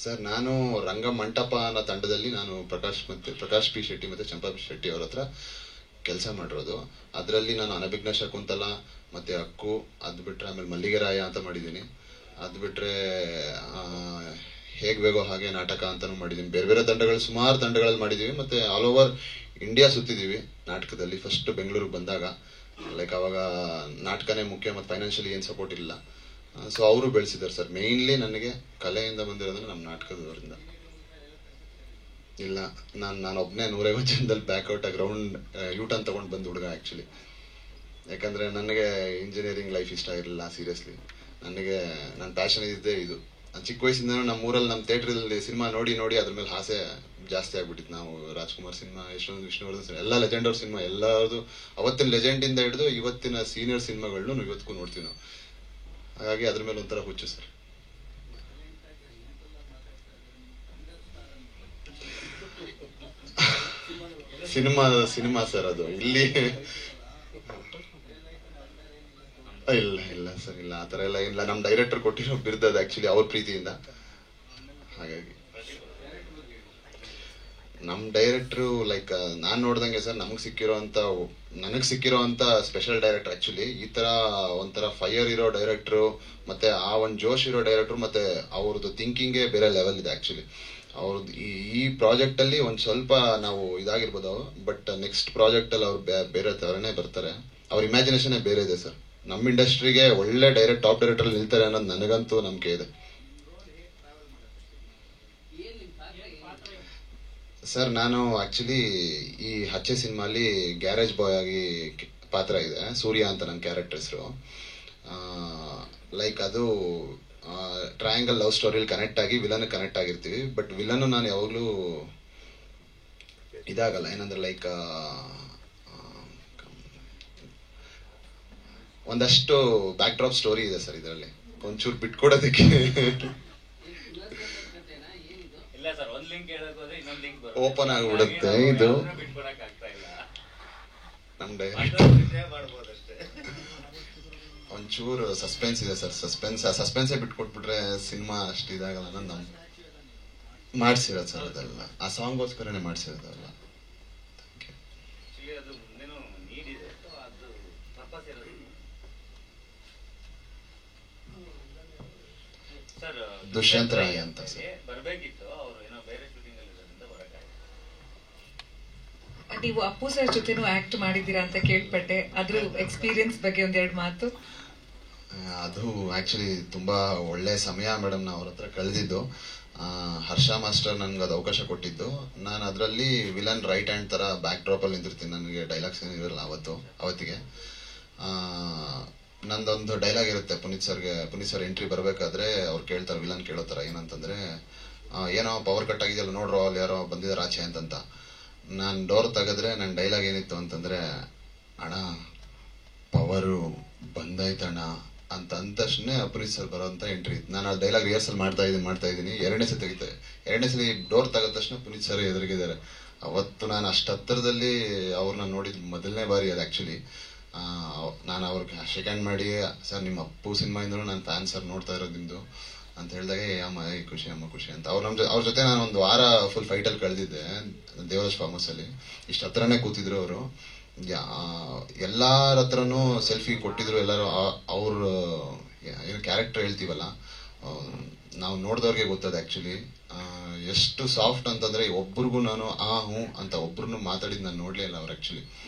ಸರ್, ನಾನು ರಂಗ ಮಂಟಪ ಅನ್ನೋ ತಂಡದಲ್ಲಿ ನಾನು ಪ್ರಕಾಶ್ ಪಿ ಶೆಟ್ಟಿ ಮತ್ತೆ ಚಂಪಾ ಪಿ ಶೆಟ್ಟಿ ಅವ್ರ ಹತ್ರ ಕೆಲಸ ಮಾಡಿರೋದು. ಅದರಲ್ಲಿ ನಾನು ಅನಭಿಜ್ಞ ಶಕುಂತಲ ಮತ್ತೆ ಅಕ್ಕು, ಅದ್ ಬಿಟ್ರೆ ಆಮೇಲೆ ಮಲ್ಲಿಗೆರಾಯ ಅಂತ ಮಾಡಿದ್ದೀನಿ. ಅದ್ ಬಿಟ್ರೆ ಹೇಗ್ ಬೇಗೋ ಹಾಗೆ ನಾಟಕ ಅಂತಾನು ಮಾಡಿದೀನಿ. ಬೇರೆ ಬೇರೆ ತಂಡಗಳು, ಸುಮಾರು ತಂಡಗಳಲ್ಲಿ ಮಾಡಿದೀವಿ. ಮತ್ತೆ ಆಲ್ ಓವರ್ ಇಂಡಿಯಾ ಸುತ್ತಿದೀವಿ ನಾಟಕದಲ್ಲಿ. ಫಸ್ಟ್ ಬೆಂಗಳೂರಿಗೆ ಬಂದಾಗ ಲೈಕ್ ಅವಾಗ ನಾಟಕನೇ ಮುಖ್ಯ, ಮತ್ತೆ ಫೈನಾನ್ಷಿಯಲಿ ಏನ್ ಸಪೋರ್ಟ್ ಇಲ್ಲ. ಸೊ ಅವರು ಬೆಳೆಸಿದ್ದಾರೆ ಸರ್. ಮೇನ್ಲಿ ನನಗೆ ಕಲೆಯಿಂದ ಬಂದಿರೋದ್ರೆ ನಮ್ಮ ನಾಟಕದವರಿಂದ. ಇಲ್ಲ, ನಾನು ಒಬ್ನೇ 150 ಜನದಲ್ಲಿ ಬ್ಯಾಕ್ಔಟ್ ಗ್ರೌಂಡ್ ಯೂಟರ್ನ್ ತಗೊಂಡ್ ಬಂದ್ ಹುಡುಗ ಆಕ್ಚುಲಿ. ಯಾಕಂದ್ರೆ ನನಗೆ ಇಂಜಿನಿಯರಿಂಗ್ ಲೈಫ್ ಇಷ್ಟ ಇರಲಿಲ್ಲ ಸೀರಿಯಸ್ಲಿ. ನನ್ನ ಪ್ಯಾಷನ್ ಇದ್ದೇ ಇದು. ಚಿಕ್ಕ ವಯಸ್ಸಿಂದ ನಮ್ಮ ಊರಲ್ಲಿ ನಮ್ಮ ಥಿಯೇಟರ್ ಸಿನಿಮಾ ನೋಡಿ ಅದ್ರ ಮೇಲೆ ಆಸೆ ಜಾಸ್ತಿ ಆಗ್ಬಿಟ್ಟಿತ್ತು. ನಾವು ರಾಜ್ಕುಮಾರ್ ಸಿನಿಮಾ, ಯಶವಂತ್, ವಿಷ್ಣುವರ್ಧನ್ ಸಿನಿಮಾ, ಎಲ್ಲ ಲೆಜೆಂಡ್ ಅವ್ರ ಸಿನಿಮಾ, ಎಲ್ಲರದು ಅವತ್ತಿನ ಲೆಜೆಂಡ್ ಇಂದ ಹಿಡಿದು ಇವತ್ತಿನ ಸೀನಿಯರ್ ಸಿನಿಮಾಗಳನ್ನು ಇವತ್ತಿಗೂ ನೋಡ್ತೀವಿ ನಾವು. ಹಾಗಾಗಿ ಅದ್ರ ಮೇಲೆ ಒಂಥರ ಹುಚ್ಚು ಸರ್. ಸಿನಿಮಾ ಸರ್, ಅದು ಇಲ್ಲಿ ಇಲ್ಲ ಸರ್, ಇಲ್ಲ ಆತರ ಎಲ್ಲ ಇಲ್ಲ. ನಮ್ ಡೈರೆಕ್ಟರ್ ಕೊಟ್ಟಿರೋ ಬಿರ್ದದ್ ಆಕ್ಚುಲಿ ಅವ್ರ ಪ್ರೀತಿಯಿಂದ. ಹಾಗಾಗಿ ನಮ್ ಡೈರೆಕ್ಟರ್ ಲೈಕ್ ನಾನ್ ನೋಡ್ದಂಗೆ ಸರ್, ನನಗ್ ಸಿಕ್ಕಿರೋ ಅಂತ ಸ್ಪೆಷಲ್ ಡೈರೆಕ್ಟರ್ ಆಕ್ಚುಲಿ. ಈ ತರ ಒಂಥರ ಫೈರ್ ಇರೋ ಡೈರೆಕ್ಟರ್, ಮತ್ತೆ ಆ ಒಂದ್ ಜೋಶ್ ಇರೋ ಡೈರೆಕ್ಟರ್, ಮತ್ತೆ ಅವ್ರದ್ದು ಥಿಂಕಿಂಗೇ ಬೇರೆ ಲೆವೆಲ್ ಇದೆ ಆಕ್ಚುಲಿ. ಅವ್ರದ್ದು ಈ ಪ್ರಾಜೆಕ್ಟ್ ಅಲ್ಲಿ ಒಂದ್ ಸ್ವಲ್ಪ ನಾವು ಇದಾಗಿರ್ಬೋದು, ಬಟ್ ನೆಕ್ಸ್ಟ್ ಪ್ರಾಜೆಕ್ಟ್ ಅಲ್ಲಿ ಅವ್ರು ಬೇರೆ ತರನೇ ಬರ್ತಾರೆ. ಅವ್ರ ಇಮ್ಯಾಜಿನೇಷನ್ ಬೇರೆ ಇದೆ ಸರ್. ನಮ್ಮ ಇಂಡಸ್ಟ್ರಿಗೆ ಒಳ್ಳೆ ಟಾಪ್ ಡೈರೆಕ್ಟರ್ ನಿಲ್ತಾರೆ ಅನ್ನೋದು ನನಗಂತೂ ನಂಬಿಕೆ ಇದೆ. ಸರ್, ನಾನು ಆಕ್ಚುಲಿ ಈ ಹಚ್ಚೆ ಸಿನಿಮಾಲಿ ಗ್ಯಾರೇಜ್ ಬಾಯ್ ಆಗಿ ಪಾತ್ರ ಇದೆ. ಸೂರ್ಯ ಅಂತ ನನ್ನ ಕ್ಯಾರೆಕ್ಟರ್ ಹೆಸರು. ಲೈಕ್ ಅದು ಟ್ರಯಾಂಗಲ್ ಲವ್ ಸ್ಟೋರಿಲಿ ಕನೆಕ್ಟ್ ಆಗಿ ವಿಲನ್ ಕನೆಕ್ಟ್ ಆಗಿರ್ತೀವಿ. ಬಟ್ ವಿಲನ್ ನಾನು ಯಾವಾಗಲೂ ಇದಾಗಲ್ಲ, ಏನಂದ್ರೆ ಲೈಕ್ ಒಂದಷ್ಟು ಬ್ಯಾಕ್ ಡ್ರಾಪ್ ಸ್ಟೋರಿ ಇದೆ ಸರ್ ಇದರಲ್ಲಿ, ಒಂಚೂರು ಬಿಟ್ಕೊಡೋದಕ್ಕೆ. ಓಪನ್ ಆಗಿಬಿಡುತ್ತೆ ಇದು. ನಮ್ ಒಂಚೂರು ಸಸ್ಪೆನ್ಸ್ ಇದೆ ಸರ್. ಸಸ್ಪೆನ್ಸೇ ಬಿಟ್ಕೊಟ್ಬಿಟ್ರೆ ಸಿನಿಮಾ ಅಷ್ಟು ಇದಾಗಲ್ಲ ಅನ್ನೋದು ನಮ್ ಮಾಡ್ಸಿರೋದು ಸರ್. ಅದೆಲ್ಲ ಆ ಸಾಂಗ್ಗೋಸ್ಕರನೇ ಮಾಡ್ಸಿರೋದಲ್ಲ. ದುಷ್ಯಂತ್ ರಾಯ್ ಅಂತ ಸರ್. ನೀವು ಅಪ್ಪು ಸರ್ ಜೊತೆನೂ ಆಕ್ಟ್ ಮಾಡಿದ್ದೀರಾ ಅಂತ ಕೇಳ್ಪಟ್ಟೆ, ಅದ್ರ ಎಕ್ಸ್ಪೀರಿಯನ್ಸ್ ಬಗ್ಗೆ ಒಂದೆರಡು ಮಾತು. ಅದು ಆಕ್ಚುಲಿ ತುಂಬಾ ಒಳ್ಳೆ ಸಮಯ ಮೇಡಮ್, ನಾವು ಅವ್ರ ಹತ್ರ ಕಳೆದಿದ್ದು. ಹರ್ಷ ಮಾಸ್ಟರ್ ನನ್ಗೆ ಅದು ಅವಕಾಶ ಕೊಟ್ಟಿದ್ದು. ನಾನು ಅದರಲ್ಲಿ ವಿಲನ್ ರೈಟ್ ಹ್ಯಾಂಡ್ ತರ ಬ್ಯಾಕ್ ಡ್ರಾಪ್ ಅಲ್ಲಿ ನಿಂತಿರ್ತೀನಿ. ನನಗೆ ಡೈಲಾಗ್ಸ್ ಏನಿರಲ್ಲ ಅವತ್ತಿಗೆ. ನಂದೊಂದು ಡೈಲಾಗ್ ಇರುತ್ತೆ ಪುನೀತ್ ಸರ್ ಎಂಟ್ರಿ ಬರ್ಬೇಕಾದ್ರೆ ಅವ್ರು ಕೇಳ್ತಾರೆ, ವಿಲನ್ ಕೇಳೋ ತರ, ಏನಂತಂದ್ರೆ ಏನೋ ಪವರ್ ಕಟ್ ಆಗಿದೆಯಲ್ಲ ನೋಡ್ರೋ, ಅಲ್ಲಿ ಯಾರೋ ಬಂದಿದ್ದಾರೆ ಆಚೆ ಅಂತಂತ. ನಾನು ಡೋರ್ ತೆಗೆದ್ರೆ ನನ್ನ ಡೈಲಾಗ್ ಏನಿತ್ತು ಅಂತಂದ್ರೆ, ಅಣ್ಣ ಪವರು ಬಂದಾಯ್ತಣ್ಣ ಅಂತ ಅಂದ ತಕ್ಷಣ ಪುನೀತ್ ಸರ್ ಬರೋಂತ ಎಂಟ್ರಿ ಇತ್ತು. ನಾನು ಆ ಡೈಲಾಗ್ ರಿಹರ್ಸಲ್ ಮಾಡ್ತಾ ಇದ್ದೀನಿ. ಎರಡನೇ ಸಲ ಡೋರ್ ತೆಗೆದ ತಕ್ಷಣ ಪುನೀತ್ ಸರ್ ಎದುರಿಗಿದ್ದಾರೆ. ಅವತ್ತು ನಾನು ಅಷ್ಟು ಹತ್ತಿರದಲ್ಲಿ ಅವ್ರನ್ನ ನೋಡಿದ್ ಮೊದಲನೇ ಬಾರಿ ಅದು ಆಕ್ಚುಲಿ. ನಾನು ಅವ್ರಿಗೆ ಶೇಕ್ ಹ್ಯಾಂಡ್ ಮಾಡಿ, ಸರ್ ನಿಮ್ಮ ಅಪ್ಪು ಸಿನಿಮಾಯಿಂದಲೂ ನಾನು ಫ್ಯಾನ್ ಸರ್, ನೋಡ್ತಾ ಇರೋದು ನಿಮ್ದು ಅಂತ ಹೇಳಿದಾಗ, ಅಮ್ಮ ಖುಷಿ ಅಂತ ಅವ್ರ ಜೊತೆ ನಾನು ಒಂದು ವಾರ ಫುಲ್ ಫೈಟಲ್ಲಿ ಕಳೆದಿದ್ದೆ ದೇವರಾಜ್ ಫಾರ್ಮ್ ಹೌಸ್ ಅಲ್ಲಿ. ಇಷ್ಟು ಹತ್ರನೇ ಕೂತಿದ್ರು ಅವರು. ಎಲ್ಲಾರ ಹತ್ರನೂ ಸೆಲ್ಫಿ ಕೊಟ್ಟಿದ್ರು ಎಲ್ಲರೂ. ಅವ್ರ ಏನು ಕ್ಯಾರೆಕ್ಟರ್ ಹೇಳ್ತೀವಲ್ಲ, ನಾವು ನೋಡಿದವ್ರಿಗೆ ಗೊತ್ತದ ಆಕ್ಚುಲಿ ಎಷ್ಟು ಸಾಫ್ಟ್ ಅಂತಂದ್ರೆ, ಒಬ್ರಿಗೂ ನಾನು ಹ್ಞೂ ಅಂತ ಒಬ್ರು ಮಾತಾಡಿದ್ ನಾನು ನೋಡ್ಲೇ ಇಲ್ಲ. ಅವ್ರು ಆಕ್ಚುಲಿ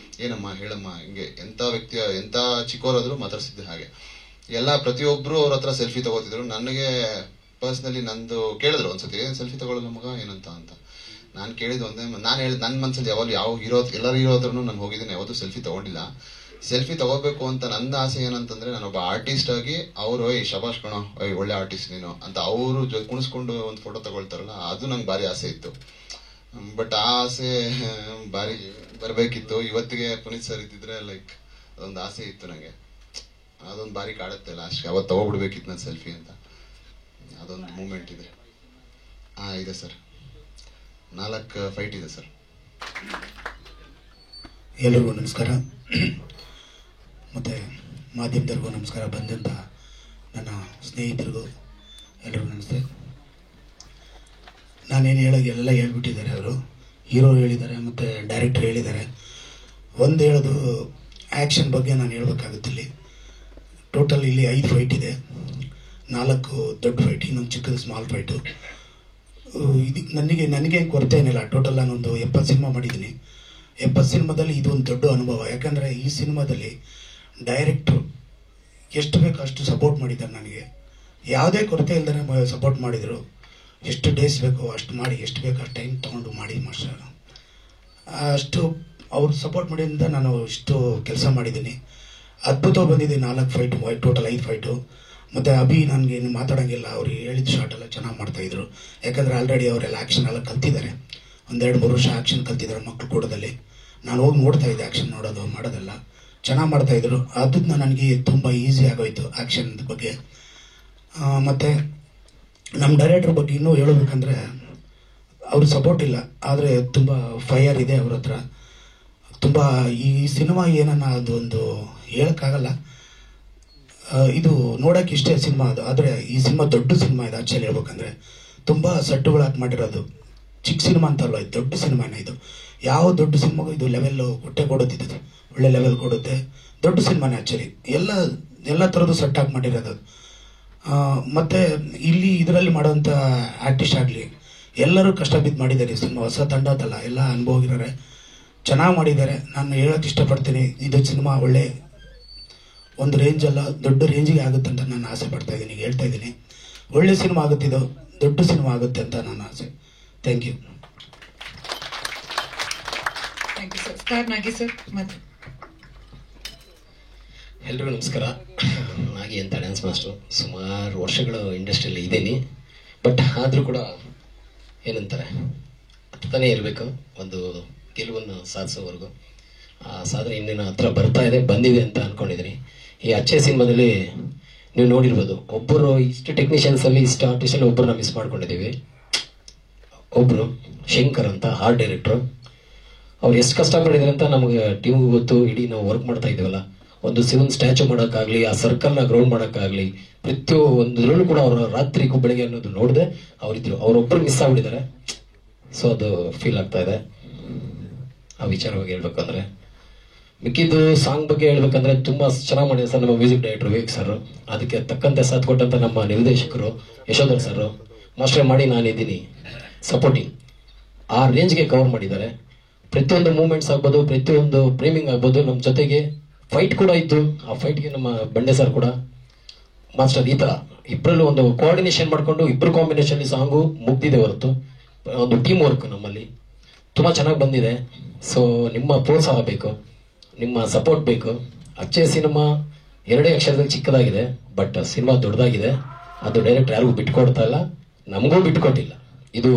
ಏನಮ್ಮ ಹೇಳಮ್ಮ ಹಿಂಗೆ, ಎಂತ ವ್ಯಕ್ತಿ ಎಂತ ಚಿಕ್ಕವರಾದ್ರು ಮಾತಾಡ್ಸಿದ್ದೆ ಹಾಗೆ. ಪ್ರತಿಯೊಬ್ರು ಅವ್ರ ಹತ್ರ ಸೆಲ್ಫಿ ತಗೋತಿದ್ರು. ನನಗೆ ಪರ್ಸನಲಿ ನಂದು ಕೇಳಿದ್ರು ಒಂದ್ಸತಿ, ಏನ್ ಸೆಲ್ಫಿ ತಗೊಳ್ಳಲ್ಲ ಮಗ ಏನಂತ ಅಂತ. ನಾನು ಕೇಳಿದ್ ಒಂದೇ, ನಾನು ಹೇಳಿದ್ ನನ್ನ ಮನ್ಸಲ್ಲಿ ಯಾವ ಹೀರೋ, ಎಲ್ಲರ ಹೀರೋ ಹತ್ರನು ನಾನು ಹೋಗಿದ್ದೀನಿ, ಯಾವತ್ತೂ ಸೆಲ್ಫಿ ತಗೊಂಡಿಲ್ಲ. ಸೆಲ್ಫಿ ತಗೋಬೇಕು ಅಂತ ನನ್ನ ಆಸೆ ಏನಂತಂದ್ರೆ, ನಾನೊಬ್ಬ ಆರ್ಟಿಸ್ಟ್ ಆಗಿ ಅವರು ಶಬಾಷ್ ಕಣೋ, ಒಳ್ಳೆ ಆರ್ಟಿಸ್ಟ್ ನೀನು ಅಂತ ಅವರು ಕುಣಿಸ್ಕೊಂಡು ಒಂದು ಫೋಟೋ ತಗೊಳ್ತಾರಲ್ಲ, ಅದು ನಂಗೆ ಭಾರಿ ಆಸೆ ಇತ್ತು. ಬಟ್ ಆ ಆಸೆ ಭಾರಿ ಬರ್ಬೇಕಿತ್ತು. ಇವತ್ತಿಗೆ ಪುನೀತ್ ಸರ್ ಇದ್ದಿದ್ರೆ ಲೈಕ್ ಅದೊಂದು ಆಸೆ ಇತ್ತು ನಂಗೆ. ಅದೊಂದು ಬಾರಿ ಕಾಡುತ್ತೆ ಲಾಸ್ಟ್, ಅವತ್ತು ತಗೋಬಿಡ್ಬೇಕಿತ್ತು ನನ್ನ ಸೆಲ್ಫಿ ಅಂತ. ಅದೊಂದು ಮೂಮೆಂಟ್ ಇದೆ. ಇದೆ ಸರ್, 4 ಫೈಟ್ ಇದೆ ಸರ್. ಎಲ್ಲರಿಗೂ ನಮಸ್ಕಾರ, ಮತ್ತು ಮಾಧ್ಯಮದವ್ರಿಗೂ ನಮಸ್ಕಾರ. ಬಂದಂಥ ನನ್ನ ಸ್ನೇಹಿತರಿಗೂ ಎಲ್ಲರಿಗೂ ನಮಸ್ತೆ. ನಾನೇನು ಎಲ್ಲ ಹೇಳ್ಬಿಟ್ಟಿದ್ದಾರೆ ಅವರು. ಹೀರೋ ಹೇಳಿದ್ದಾರೆ ಮತ್ತು ಡೈರೆಕ್ಟರ್ ಹೇಳಿದ್ದಾರೆ. ಒಂದು ಹೇಳೋದು ಆ್ಯಕ್ಷನ್ ಬಗ್ಗೆ ನಾನು ಹೇಳ್ಬೇಕಾಗುತ್ತಿಲ್ಲಿ. ಟೋಟಲ್ ಇಲ್ಲಿ 5 ಫೈಟ್ ಇದೆ, 4 ದೊಡ್ಡ ಫೈಟ್, ಇನ್ನೊಂದು ಚಿಕ್ಕದು ಸ್ಮಾಲ್ ಫೈಟು. ಇದು ನನಗೆ ಕೊರತೆ ಏನಿಲ್ಲ. ಟೋಟಲ್ ನಾನೊಂದು 70 ಸಿನಿಮಾ ಮಾಡಿದ್ದೀನಿ. 70 ಸಿನಿಮಾದಲ್ಲಿ ಇದೊಂದು ದೊಡ್ಡ ಅನುಭವ. ಯಾಕಂದರೆ ಈ ಸಿನಿಮಾದಲ್ಲಿ ಡೈರೆಕ್ಟ್ರು ಎಷ್ಟು ಬೇಕೋ ಅಷ್ಟು ಸಪೋರ್ಟ್ ಮಾಡಿದ್ದಾರೆ ನನಗೆ. ಯಾವುದೇ ಕೊರತೆ ಇಲ್ದೇ ಸಪೋರ್ಟ್ ಮಾಡಿದರು. ಎಷ್ಟು ಡೇಸ್ ಬೇಕೋ ಅಷ್ಟು ಮಾಡಿ, ಎಷ್ಟು ಬೇಕೋ ಅಷ್ಟು ಟೈಮ್ ತೊಗೊಂಡು ಮಾಡಿ ಮಾಸ್ಟರ್. ಅಷ್ಟು ಅವ್ರು ಸಪೋರ್ಟ್ ಮಾಡಿದಿಂದ ನಾನು ಇಷ್ಟು ಕೆಲಸ ಮಾಡಿದ್ದೀನಿ. ಅದ್ಭುತ ಬಂದಿದೆ. 4 ಫೈಟು, ಟೋಟಲ್ 5 ಫೈಟು. ಮತ್ತು ಅಭಿ ನನಗೆ ಮಾತಾಡೋಂಗಿಲ್ಲ, ಅವ್ರು ಹೇಳಿದ ಶಾರ್ಟ್ ಎಲ್ಲ ಚೆನ್ನಾಗಿ ಮಾಡ್ತಾಯಿದ್ರು. ಯಾಕಂದರೆ ಆಲ್ರೆಡಿ ಅವರೆಲ್ಲ ಆ್ಯಕ್ಷನ್ ಎಲ್ಲ ಕಲ್ತಿದ್ದಾರೆ. 1-2-3 ವರ್ಷ ಆ್ಯಕ್ಷನ್ ಕಲ್ತಿದ್ದಾರೆ ಮಕ್ಕಳು ಕೂಡದಲ್ಲಿ. ನಾನು ಹೋಗಿ ನೋಡ್ತಾ ಇದ್ದೆ, ಆ್ಯಕ್ಷನ್ ನೋಡೋದು ಮಾಡೋದೆಲ್ಲ ಚೆನ್ನಾಗಿ ಮಾಡ್ತಾಯಿದ್ರು. ಅದನ್ನ ನನಗೆ ತುಂಬ ಈಸಿ ಆಗೋಯ್ತು ಆ್ಯಕ್ಷನ್ ಬಗ್ಗೆ. ಮತ್ತು ನಮ್ಮ ಡೈರೆಕ್ಟ್ರ್ ಬಗ್ಗೆ ಇನ್ನೂ ಹೇಳಬೇಕಂದ್ರೆ, ಅವ್ರ ಸಪೋರ್ಟ್ ಇಲ್ಲ, ಆದರೆ ತುಂಬ ಫೈರ್ ಇದೆ ಅವ್ರ ಹತ್ರ. ತುಂಬ ಈ ಸಿನಿಮಾ ಏನನ್ನ ಅದೊಂದು ಹೇಳೋಕ್ಕಾಗಲ್ಲ. ಇದು ನೋಡೋಕೆ ಇಷ್ಟೇ ಸಿನಿಮಾ ಅದು, ಆದರೆ ಈ ಸಿನಿಮಾ ದೊಡ್ಡ ಸಿನಿಮಾ ಇದೆ. ಆ್ಯಕ್ಚುಲಿ ಹೇಳ್ಬೇಕಂದ್ರೆ ತುಂಬ ಸಟ್ಟುಗಳು ಹಾಕಿ ಮಾಡಿರೋದು. ಚಿಕ್ಕ ಸಿನಿಮಾ ಅಂತಲ್ವ, ಇದು ದೊಡ್ಡ ಸಿನಿಮಾನೇ. ಇದು ಯಾವ ದೊಡ್ಡ ಸಿನಿಮಾಗೂ ಇದು ಲೆವೆಲ್ಲು ಕೊಡುತ್ತಿದ್ದು, ಒಳ್ಳೆ ಲೆವೆಲ್ ಕೊಡುತ್ತೆ. ದೊಡ್ಡ ಸಿನಿಮಾನೇ ಆ್ಯಕ್ಚುಲಿ. ಎಲ್ಲ ಥರದ್ದು ಸೆಟ್ ಹಾಕಿ ಮಾಡಿರೋದು. ಮತ್ತು ಇಲ್ಲಿ ಇದರಲ್ಲಿ ಮಾಡೋವಂಥ ಆರ್ಟಿಸ್ಟ್ ಆಗಲಿ ಎಲ್ಲರೂ ಕಷ್ಟ ಬಿದ್ದು ಮಾಡಿದ್ದಾರೆ. ಸಿನಿಮಾ ಹೊಸ ತಂಡ ಅಂತಲ್ಲ, ಎಲ್ಲ ಅನುಭವ ಆಗಿದ್ದಾರೆ, ಚೆನ್ನಾಗಿ ಮಾಡಿದ್ದಾರೆ. ನಾನು ಹೇಳೋಕ್ಕೆ ಇಷ್ಟಪಡ್ತೀನಿ, ಇದು ಸಿನಿಮಾ ಒಂದು ರೇಂಜ್ ಅಲ್ಲ, ದೊಡ್ಡ ರೇಂಜಿಗೆ ಆಗುತ್ತೆ ಅಂತ ನಾನು ಆಸೆ ಪಡ್ತಾ ಇದ್ದೀನಿ, ಹೇಳ್ತಾ ಇದ್ದೀನಿ. ಒಳ್ಳೆ ಸಿನಿಮಾ ಆಗುತ್ತಿದ್ದು, ದೊಡ್ಡ ಸಿನಿಮಾ ಆಗುತ್ತೆ ಅಂತ ನನ್ನ ಆಸೆ. Thank you. Thank you sir. Star ನಾಗಿ ಸರ್ ಮತ್ತೆ. ಎಲ್ರಿಗೂ ನಮಸ್ಕಾರ. ನಾಗಿ ಅಂತ ಡ್ಯಾನ್ಸ್ ಮಾಸ್ಟರು. ಸುಮಾರು ವರ್ಷಗಳು ಇಂಡಸ್ಟ್ರಿಯಲ್ಲಿ ಇದ್ದೀನಿ. ಬಟ್ ಆದರೂ ಕೂಡ ಏನಂತಾರೆ, ಹತ್ತಾನೇ ಇರಬೇಕು ಒಂದು ಗೆಲುವನ್ನು ಸಾಧಿಸೋವರೆಗೂ. ಆ ಸಾಧನೆ ಇನ್ನೇನು ಹತ್ರ ಬರ್ತಾ ಇದೆ, ಬಂದಿದೆ ಅಂತ ಅನ್ಕೊಂಡಿದ್ದೀನಿ. ಈ ಅಚ್ಚೆ ಸಿನಿಮಾದಲ್ಲಿ ನೀವು ನೋಡಿರ್ಬೋದು, ಒಬ್ಬರು ಇಷ್ಟು ಟೆಕ್ನಿಷಿಯನ್ಸಲ್ಲಿ ಇಷ್ಟು ಆರ್ಟಿಸ್ಟಲ್ಲಿ ಒಬ್ಬರನ್ನ ಮಿಸ್ ಮಾಡ್ಕೊಂಡಿದ್ದೀವಿ. ಒಬ್ಬರು ಶಂಕರ್ ಅಂತ ಆರ್ಟ್ ಡೈರೆಕ್ಟ್ರು. ಅವ್ರು ಎಷ್ಟು ಕಷ್ಟಪಟ್ಟಿದ್ದಾರೆ ಅಂತ ನಮಗೆ ಟೀಮ್ಗೆ ಗೊತ್ತು. ಇಡೀ ನಾವು ವರ್ಕ್ ಮಾಡ್ತಾ ಇದ್ದೀವಲ್ಲ, ಒಂದು ಶಿವನ್ ಸ್ಟ್ಯಾಚು ಮಾಡೋಕ್ಕಾಗಲಿ, ಆ ಸರ್ಕಲ್ನ ಗ್ರೌಂಡ್ ಮಾಡೋಕ್ಕಾಗಲಿ, ಪ್ರತಿಯೊಂದರಲ್ಲೂ ಕೂಡ ಅವರ ರಾತ್ರಿಗೂ ಬೆಳಗ್ಗೆ ಅನ್ನೋದು ನೋಡಿದೆ ಅವರಿದ್ರು. ಅವರೊಬ್ಬರು ಮಿಸ್ ಆಗ್ಬಿಟ್ಟಿದ್ದಾರೆ. ಸೊ ಅದು ಫೀಲ್ ಆಗ್ತಾ ಇದೆ. ಆ ವಿಚಾರವಾಗಿ ಹೇಳ್ಬೇಕಂದ್ರೆ, ಮಿಕ್ಕಿದ್ದು ಸಾಂಗ್ ಬಗ್ಗೆ ಹೇಳ್ಬೇಕಂದ್ರೆ ತುಂಬಾ ಚೆನ್ನಾಗಿ ಮಾಡಿದೆ ಸರ್ ನಮ್ಮ ಮ್ಯೂಸಿಕ್ ಡೈರೆಕ್ಟರ್ ವಿವೇಕ್ ಸರ್. ಅದಕ್ಕೆ ತಕ್ಕಂತೆ ಸಾಥ್ ಕೊಟ್ಟಂತ ನಮ್ಮ ನಿರ್ದೇಶಕರು ಯಶೋಧರ್ ಸರ್. ಮಾಸ್ಟರ್ ಮಾಡಿ ನಾನಿದ್ದೀನಿ ಸಪೋರ್ಟಿಂಗ್. ಆ ರೇಂಜ್ಗೆ ಕವರ್ ಮಾಡಿದ್ದಾರೆ. ಪ್ರತಿಯೊಂದು ಮೂವ್ಮೆಂಟ್ಸ್ ಆಗ್ಬೋದು, ಪ್ರತಿಯೊಂದು ಫ್ರೇಮಿಂಗ್ ಆಗ್ಬೋದು, ನಮ್ಮ ಜೊತೆಗೆ ಫೈಟ್ ಕೂಡ ಇತ್ತು. ಆ ಫೈಟ್ಗೆ ನಮ್ಮ ಬಂಡೆ ಸರ್ ಕೂಡ ಮಾಸ್ಟರ್ ಈ ತರ ಇಬ್ಬರಲ್ಲೂ ಒಂದು ಕೋಆರ್ಡಿನೇಷನ್ ಮಾಡ್ಕೊಂಡು ಇಬ್ಬರು ಕಾಂಬಿನೇಷನ್ ಸಾಂಗು ಮುಗ್ದಿದೆ ಹೊರತು ಒಂದು ಟೀಮ್ ವರ್ಕ್ ನಮ್ಮಲ್ಲಿ ತುಂಬಾ ಚೆನ್ನಾಗಿ ಬಂದಿದೆ. ಸೊ ನಿಮ್ಮ ಪ್ರೋತ್ಸಾಹ ಬೇಕು, ನಿಮ್ಮ ಸಪೋರ್ಟ್ ಬೇಕು. ಅಚ್ಚೆ ಸಿನಿಮಾ 2 ಅಕ್ಷರದಲ್ಲಿ ಚಿಕ್ಕದಾಗಿದೆ, ಬಟ್ ಸಿನಿಮಾ ದೊಡ್ಡದಾಗಿದೆ. ಅದು ಡೈರೆಕ್ಟ್ ಯಾರಿಗೂ ಬಿಟ್ಕೊಡ್ತಾ ಇಲ್ಲ, ನಮಗೂ ಬಿಟ್ಕೊಟ್ಟಿಲ್ಲ. ಇದು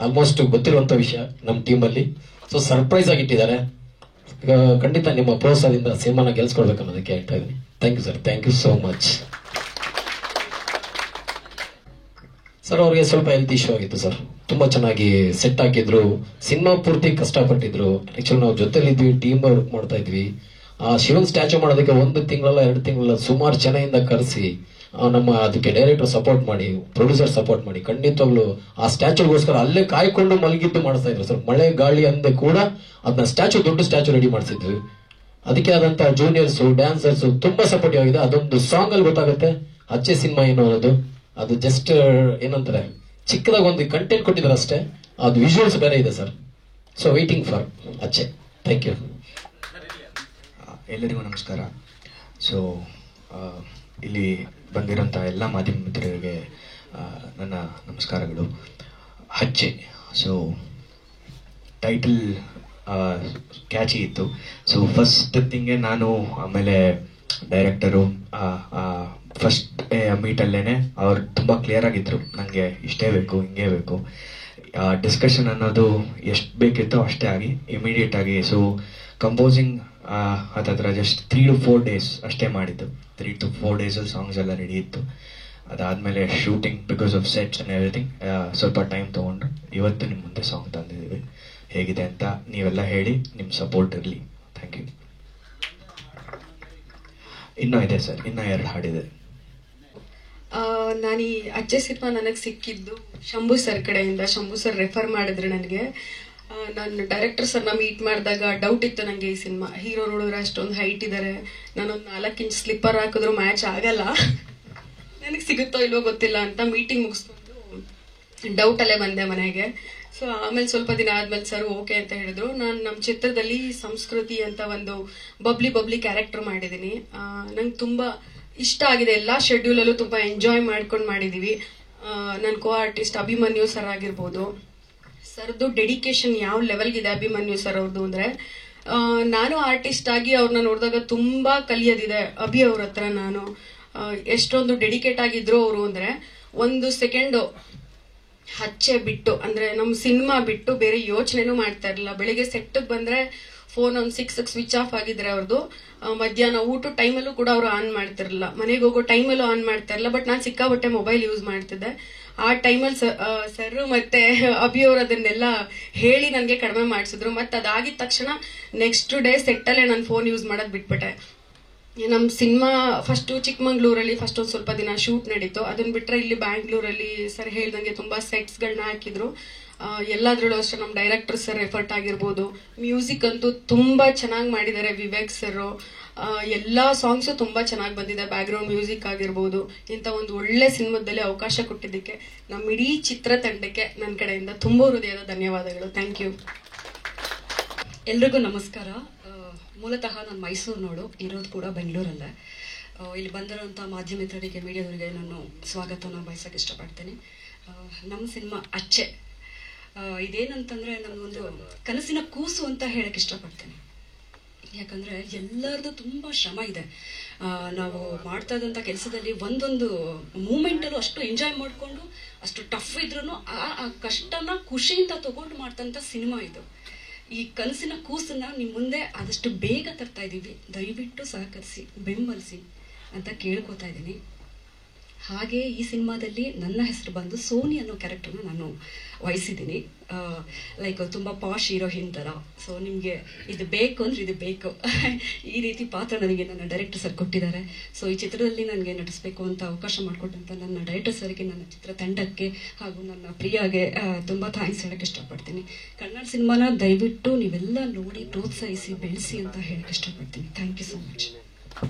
ಆಲ್ಮೋಸ್ಟ್ ಗೊತ್ತಿರುವಂತ ವಿಷಯ ನಮ್ಮ ಟೀಮಲ್ಲಿ. ಸೊ ಸರ್ಪ್ರೈಸ್ ಆಗಿಟ್ಟಿದ್ದಾರೆ. ಖಂಡಿತ ನಿಮ್ಮ ಪ್ರೋತ್ಸಾಹದಿಂದ ಸಿನಿಮಾನ ಗೆಲ್ಸ್ಕೊಡ್ಬೇಕು ಅನ್ನೋದಕ್ಕೆ ಹೇಳ್ತಾ ಇದ್ದೀನಿ. Thank you sir, thank you so much. Sir ಅವ್ರಿಗೆ ಸ್ವಲ್ಪ ಹೆಲ್ತ್ ಇಶ್ಯೂ ಆಗಿತ್ತು ಸರ್. ತುಂಬಾ ಚೆನ್ನಾಗಿ ಸೆಟ್ ಹಾಕಿದ್ರು, ಸಿನಿಮಾ ಪೂರ್ತಿ ಕಷ್ಟಪಟ್ಟಿದ್ರು. ಆಕ್ಚುಲಿ ನಾವು ಜೊತೆಲಿದ್ವಿ, ಟೀಮ್ ವರ್ಕ್ ಮಾಡ್ತಾ ಇದ್ವಿ. ಆ ಶಿವನ್ ಸ್ಟ್ಯಾಚು ಮಾಡೋದಕ್ಕೆ 1 ತಿಂಗಳಲ್ಲ 2 ತಿಂಗಳಲ್ಲ ಸುಮಾರು ಜನದಿಂದ ಕರೆಸಿ ನಮ್ಮ ಅದಕ್ಕೆ ಡೈರೆಕ್ಟರ್ ಸಪೋರ್ಟ್ ಮಾಡಿ, ಪ್ರೊಡ್ಯೂಸರ್ ಸಪೋರ್ಟ್ ಮಾಡಿ, ಖಂಡಿತವಾಗ್ಲು ಆ ಸ್ಟ್ಯಾಚುಗೋಸ್ಕರ ಅಲ್ಲೇ ಕಾಯ್ಕೊಂಡು ಮಲಗಿದ್ದು ಮಾಡಿಸ್ತಾ ಇದ್ರು ಸರ್. ಮಳೆ ಗಾಳಿ ಅಂದೆ ಕೂಡ ಅದನ್ನ ಸ್ಟ್ಯಾಚು, ದೊಡ್ಡ ಸ್ಟ್ಯಾಚು ರೆಡಿ ಮಾಡಿಸಿದ್ವಿ. ಅದಕ್ಕೆ ಆದಂತ ಜೂನಿಯರ್ಸ್, ಡ್ಯಾನ್ಸರ್ಸ್ ತುಂಬಾ ಸಪೋರ್ಟಿವ್ ಆಗಿದೆ. ಅದೊಂದು ಸಾಂಗ್ ಅಲ್ಲಿ ಗೊತ್ತಾಗುತ್ತೆ ಅಚ್ಚೆ ಸಿನಿಮಾ ಏನು ಅನ್ನೋದು. ಅದು ಜಸ್ಟ್ ಏನಂತಾರೆ, ಚಿಕ್ಕದಾಗ ಒಂದು ಕಂಟೆಂಟ್ ಕೊಟ್ಟಿದ್ದಾರೆ ಅಷ್ಟೇ, ಅದು ವಿಜುವಲ್ಸ್ ಬೇರೆ ಇದೆ ಸರ್. ಸೊ ವೈಟಿಂಗ್ ಫಾರ್ ಅಚ್ಚೆ. Thank you. ಎಲ್ಲರಿಗೂ ನಮಸ್ಕಾರ. ಸೊ ಇಲ್ಲಿ ಬಂದಿರೋಂಥ ಎಲ್ಲ ಮಾಧ್ಯಮ ಮಿತ್ರರಿಗೆ ನನ್ನ ನಮಸ್ಕಾರಗಳು. ಅಚ್ಚೆ, ಸೊ ಟೈಟಲ್ ಕ್ಯಾಚಿ ಇತ್ತು. ಸೊ ಫಸ್ಟ್ ಥಿಂಗೆ ನಾನು, ಆಮೇಲೆ ಡೈರೆಕ್ಟರು ಫಸ್ಟ್ ಮೀಟಲ್ಲೇನೆ ಅವ್ರು ತುಂಬ ಕ್ಲಿಯರ್ ಆಗಿದ್ರು, ನನಗೆ ಇಷ್ಟೇ ಬೇಕು, ಹಿಂಗೆ ಬೇಕು. ಡಿಸ್ಕಷನ್ ಅನ್ನೋದು ಎಷ್ಟು ಬೇಕಿತ್ತೋ ಅಷ್ಟೇ ಆಗಿ ಇಮಿಡಿಯೇಟ್ ಆಗಿ. ಸೊ ಕಂಪೋಸಿಂಗ್ ಹತ್ರ ಜಸ್ಟ್ 3 to 4 days ಅಷ್ಟೇ ಮಾಡಿದ್ದು. 3 to 4 days ಸಾಂಗ್ಸ್ ಎಲ್ಲ ರೆಡಿ ಇತ್ತು. ಅದಾದಮೇಲೆ shooting, because of sets and everything, ಸ್ವಲ್ಪ ಟೈಮ್ ತೊಗೊಂಡು ಇವತ್ತು ನಿಮ್ಮ ಮುಂದೆ ಸಾಂಗ್ ತಂದಿದ್ದೀವಿ. ಹೇಗಿದೆ ಅಂತ ನೀವೆಲ್ಲ ಹೇಳಿ, ನಿಮ್ಮ ಸಪೋರ್ಟ್ ಇರಲಿ. Thank you. ಇನ್ನೂ ಇದೆ ಸರ್, ಇನ್ನೂ 2 ಹಾಡಿದೆ. ನಾನು ಈ ಅಚ್ಚೆ ಸಿನಿಮಾ ನನಗೆ ಸಿಕ್ಕಿದ್ದು ಶಂಭು ಸರ್ ಕಡೆಯಿಂದ. ಶಂಭು ಸರ್ ರೆಫರ್ ಮಾಡಿದ್ರು ನನಗೆ. ನಾನು ಡೈರೆಕ್ಟರ್ ಸರ್ನ ಮೀಟ್ ಮಾಡಿದಾಗ ಡೌಟ್ ಇತ್ತು ನನಗೆ, ಈ ಸಿನಿಮಾ ಹೀರೋ ನೋಡಿದ್ರೆ ಅಷ್ಟೊಂದು ಹೈಟ್ ಇದ್ದಾರೆ, ನಾನೊಂದು 4 ಇಂಚ್ ಸ್ಲಿಪ್ಪರ್ ಹಾಕಿದ್ರು ಮ್ಯಾಚ್ ಆಗಲ್ಲ, ನನಗೆ ಸಿಗುತ್ತೋ ಇಲ್ವೋ ಗೊತ್ತಿಲ್ಲ ಅಂತ ಮೀಟಿಂಗ್ ಮುಗಿಸ್ಕೊಂಡು ಡೌಟ್ ಅಲ್ಲೇ ಬಂದೆ ಮನೆಗೆ. ಸೊ ಆಮೇಲೆ ಸ್ವಲ್ಪ ದಿನ ಆದ್ಮೇಲೆ ಸರ್ ಓಕೆ ಅಂತ ಹೇಳಿದ್ರು. ನಾನು ನಮ್ಮ ಚಿತ್ರದಲ್ಲಿ ಸಂಸ್ಕೃತಿ ಅಂತ ಒಂದು ಬಬ್ಲಿ ಕ್ಯಾರೆಕ್ಟರ್ ಮಾಡಿದ್ದೀನಿ. ನಂಗೆ ತುಂಬಾ ಇಷ್ಟ ಆಗಿದೆ. ಎಲ್ಲಾ ಶೆಡ್ಯೂಲಲ್ಲೂ ತುಂಬಾ ಎಂಜಾಯ್ ಮಾಡ್ಕೊಂಡು ಮಾಡಿದೀವಿ. ನನ್ನ ಕೋ ಆರ್ಟಿಸ್ಟ್ ಅಭಿಮನ್ಯು ಸರ್ ಆಗಿರ್ಬೋದು. ಸರ್ದು ಡೆಡಿಕೇಶನ್ ಯಾವ ಲೆವೆಲ್ಗಿದೆ ಅಭಿಮನ್ಯು ಸರ್ ಅವ್ರದ್ದು ಅಂದ್ರೆ, ನಾನು ಆರ್ಟಿಸ್ಟ್ ಆಗಿ ಅವ್ರನ್ನ ನೋಡಿದಾಗ ತುಂಬಾ ಕಲಿಯೋದಿದೆ ಅಭಿ ಅವ್ರ ಹತ್ರ. ನಾನು ಎಷ್ಟೊಂದು ಡೆಡಿಕೇಟ್ ಆಗಿದ್ರು ಅವರು ಅಂದ್ರೆ, 1 ಸೆಕೆಂಡ್ ಹಚ್ಚೆ ಬಿಟ್ಟು, ಅಂದ್ರೆ ನಮ್ ಸಿನಿಮಾ ಬಿಟ್ಟು ಬೇರೆ ಯೋಚನೆನೂ ಮಾಡ್ತಾ ಇರಲಿಲ್ಲ. ಬೆಳಿಗ್ಗೆ ಸೆಟ್ಗೆ ಬಂದ್ರೆ ಫೋನ್ ಒಂದು 6 ಸ್ವಿಚ್ ಆಫ್ ಆಗಿದ್ರೆ ಅವ್ರದ್ದು. ಮಧ್ಯಾಹ್ನ ಊಟ ಟೈಮಲ್ಲೂ ಕೂಡ ಅವರು ಆನ್ ಮಾಡ್ತಿರ್ಲಿಲ್ಲ, ಮನೆಗೆ ಹೋಗೋ ಟೈಮಲ್ಲೂ ಆನ್ ಮಾಡ್ತಾ ಇರಲಿಲ್ಲ. ಬಟ್ ನಾನು ಸಿಕ್ಕಾಬಟ್ಟೆ ಮೊಬೈಲ್ ಯೂಸ್ ಮಾಡ್ತಿದ್ದೆ. ಆ ಟೈಮಲ್ಲಿ ಸರ್ ಮತ್ತೆ ಅಭಿ ಅವರು ಅದನ್ನೆಲ್ಲ ಹೇಳಿ ನನಗೆ ಕಡಿಮೆ ಮಾಡಿಸಿದ್ರು. ಮತ್ತೆ ಅದಾಗಿದ ತಕ್ಷಣ ನೆಕ್ಸ್ಟ್ ಡೇ ಸೆಟ್ಟಲ್ಲೇ ನಾನು ಫೋನ್ ಯೂಸ್ ಮಾಡೋದು ಬಿಟ್ಬಿಟ್ಟೆ. ನಮ್ಮ ಸಿನಿಮಾ ಫಸ್ಟ್ ಚಿಕ್ಕಮಂಗ್ಳೂರಲ್ಲಿ ಫಸ್ಟ್ ಒಂದು ಸ್ವಲ್ಪ ದಿನ ಶೂಟ್ ನಡೀತು. ಅದನ್ನ ಬಿಟ್ರೆ ಇಲ್ಲಿ ಬ್ಯಾಂಗ್ಳೂರಲ್ಲಿ ಸರ್ ಹೇಳ್ದಂಗೆ ತುಂಬಾ ಸೆಟ್ಸ್ಗಳನ್ನ ಹಾಕಿದ್ರು. ಎಲ್ಲಾದ್ರಲ್ಲೂ ಅಷ್ಟೇ ನಮ್ಮ ಡೈರೆಕ್ಟರ್ ಸರ್ ಎಫರ್ಟ್ ಆಗಿರ್ಬೋದು. ಮ್ಯೂಸಿಕ್ ಅಂತೂ ತುಂಬಾ ಚೆನ್ನಾಗಿ ಮಾಡಿದ್ದಾರೆ ವಿವೇಕ್ ಸರ್. ಎಲ್ಲಾ ಸಾಂಗ್ಸು ತುಂಬಾ ಚೆನ್ನಾಗಿ ಬಂದಿದೆ. ಬ್ಯಾಕ್ಗ್ರೌಂಡ್ ಮ್ಯೂಸಿಕ್ ಆಗಿರ್ಬೋದು. ಇಂಥ ಒಂದು ಒಳ್ಳೆ ಸಿನಿಮಾದಲ್ಲಿ ಅವಕಾಶ ಕೊಟ್ಟಿದ್ದಕ್ಕೆ ನಮ್ಮ ಇಡೀ ಚಿತ್ರತಂಡಕ್ಕೆ ನನ್ನ ಕಡೆಯಿಂದ ತುಂಬಾ ಹೃದಯದ ಧನ್ಯವಾದಗಳು. Thank you. ಎಲ್ರಿಗೂ ನಮಸ್ಕಾರ. ಮೂಲತಃ ನಾನು ಮೈಸೂರಿನೋಡು, ಇರೋದು ಕೂಡ ಬೆಂಗಳೂರಲ್ಲೇ. ಇಲ್ಲಿ ಬಂದಿರೋಂಥ ಮಾಧ್ಯಮಿತರಿಗೆ, ಮೀಡಿಯಾದವರಿಗೆ ನಾನು ಸ್ವಾಗತನ ಬಯಸೋಕೆ ಇಷ್ಟಪಡ್ತೀನಿ. ನಮ್ಮ ಸಿನಿಮಾ ಅಚ್ಚೆ ಇದೇನಂತಂದರೆ ನಮಗೊಂದು ಕನಸಿನ ಕೂಸು ಅಂತ ಹೇಳಕ್ಕೆ ಇಷ್ಟಪಡ್ತೀನಿ. ಯಾಕಂದರೆ ಎಲ್ಲರದ್ದು ತುಂಬ ಶ್ರಮ ಇದೆ. ನಾವು ಮಾಡ್ತಾ ಇದ್ದಂಥ ಕೆಲಸದಲ್ಲಿ ಒಂದೊಂದು ಮೂಮೆಂಟಲ್ಲೂ ಅಷ್ಟು ಎಂಜಾಯ್ ಮಾಡಿಕೊಂಡು ಅಷ್ಟು ಟಫ್ ಇದ್ರೂ ಆ ಕಷ್ಟನ ಖುಷಿಯಿಂದ ತಗೊಂಡು ಮಾಡ್ತಂಥ ಸಿನಿಮಾ ಇದು. ಈ ಕನಸಿನ ಕೂಸನ್ನ ನಿಮ್ಮ ಮುಂದೆ ಆದಷ್ಟು ಬೇಗ ತರ್ತಾ ಇದ್ದೀವಿ. ದಯವಿಟ್ಟು ಸಹಕರಿಸಿ, ಬೆಂಬಲಿಸಿ ಅಂತ ಕೇಳ್ಕೊತಾ ಇದ್ದೀನಿ. ಹಾಗೆ ಈ ಸಿನಿಮಾದಲ್ಲಿ ನನ್ನ ಹೆಸರು ಬಂದು ಸೋನಿ ಅನ್ನೋ ಕ್ಯಾರೆಕ್ಟರ್ನ ನಾನು ವಹಿಸಿದ್ದೀನಿ. ಲೈಕ್ ತುಂಬ ಪಾಶ್ ಹೀರೋಯಿನ್ ಥರ. ಸೊ ನಿಮಗೆ ಇದು ಬೇಕು ಅಂದರೆ ಇದು ಬೇಕು, ಈ ರೀತಿ ಪಾತ್ರ ನನಗೆ ನನ್ನ ಡೈರೆಕ್ಟರ್ ಸರ್ ಕೊಟ್ಟಿದ್ದಾರೆ. ಸೊ ಈ ಚಿತ್ರದಲ್ಲಿ ನನಗೆ ನಟಿಸಬೇಕು ಅಂತ ಅವಕಾಶ ಮಾಡಿಕೊಟ್ಟಂತ ನನ್ನ ಡೈರೆಕ್ಟರ್ ಸರ್ಗೆ, ನನ್ನ ಚಿತ್ರ ತಂಡಕ್ಕೆ ಹಾಗೂ ನನ್ನ ಪ್ರಿಯಾಗೆ ತುಂಬ ಥ್ಯಾಂಕ್ಸ್ ಹೇಳಕ್ಕೆ ಇಷ್ಟಪಡ್ತೀನಿ. ಕನ್ನಡ ಸಿನಿಮಾನ ದಯವಿಟ್ಟು ನೀವೆಲ್ಲ ನೋಡಿ ಪ್ರೋತ್ಸಾಹಿಸಿ ಬೆಳೆಸಿ ಅಂತ ಹೇಳಕ್ಕೆ ಇಷ್ಟಪಡ್ತೀನಿ. Thank you so much.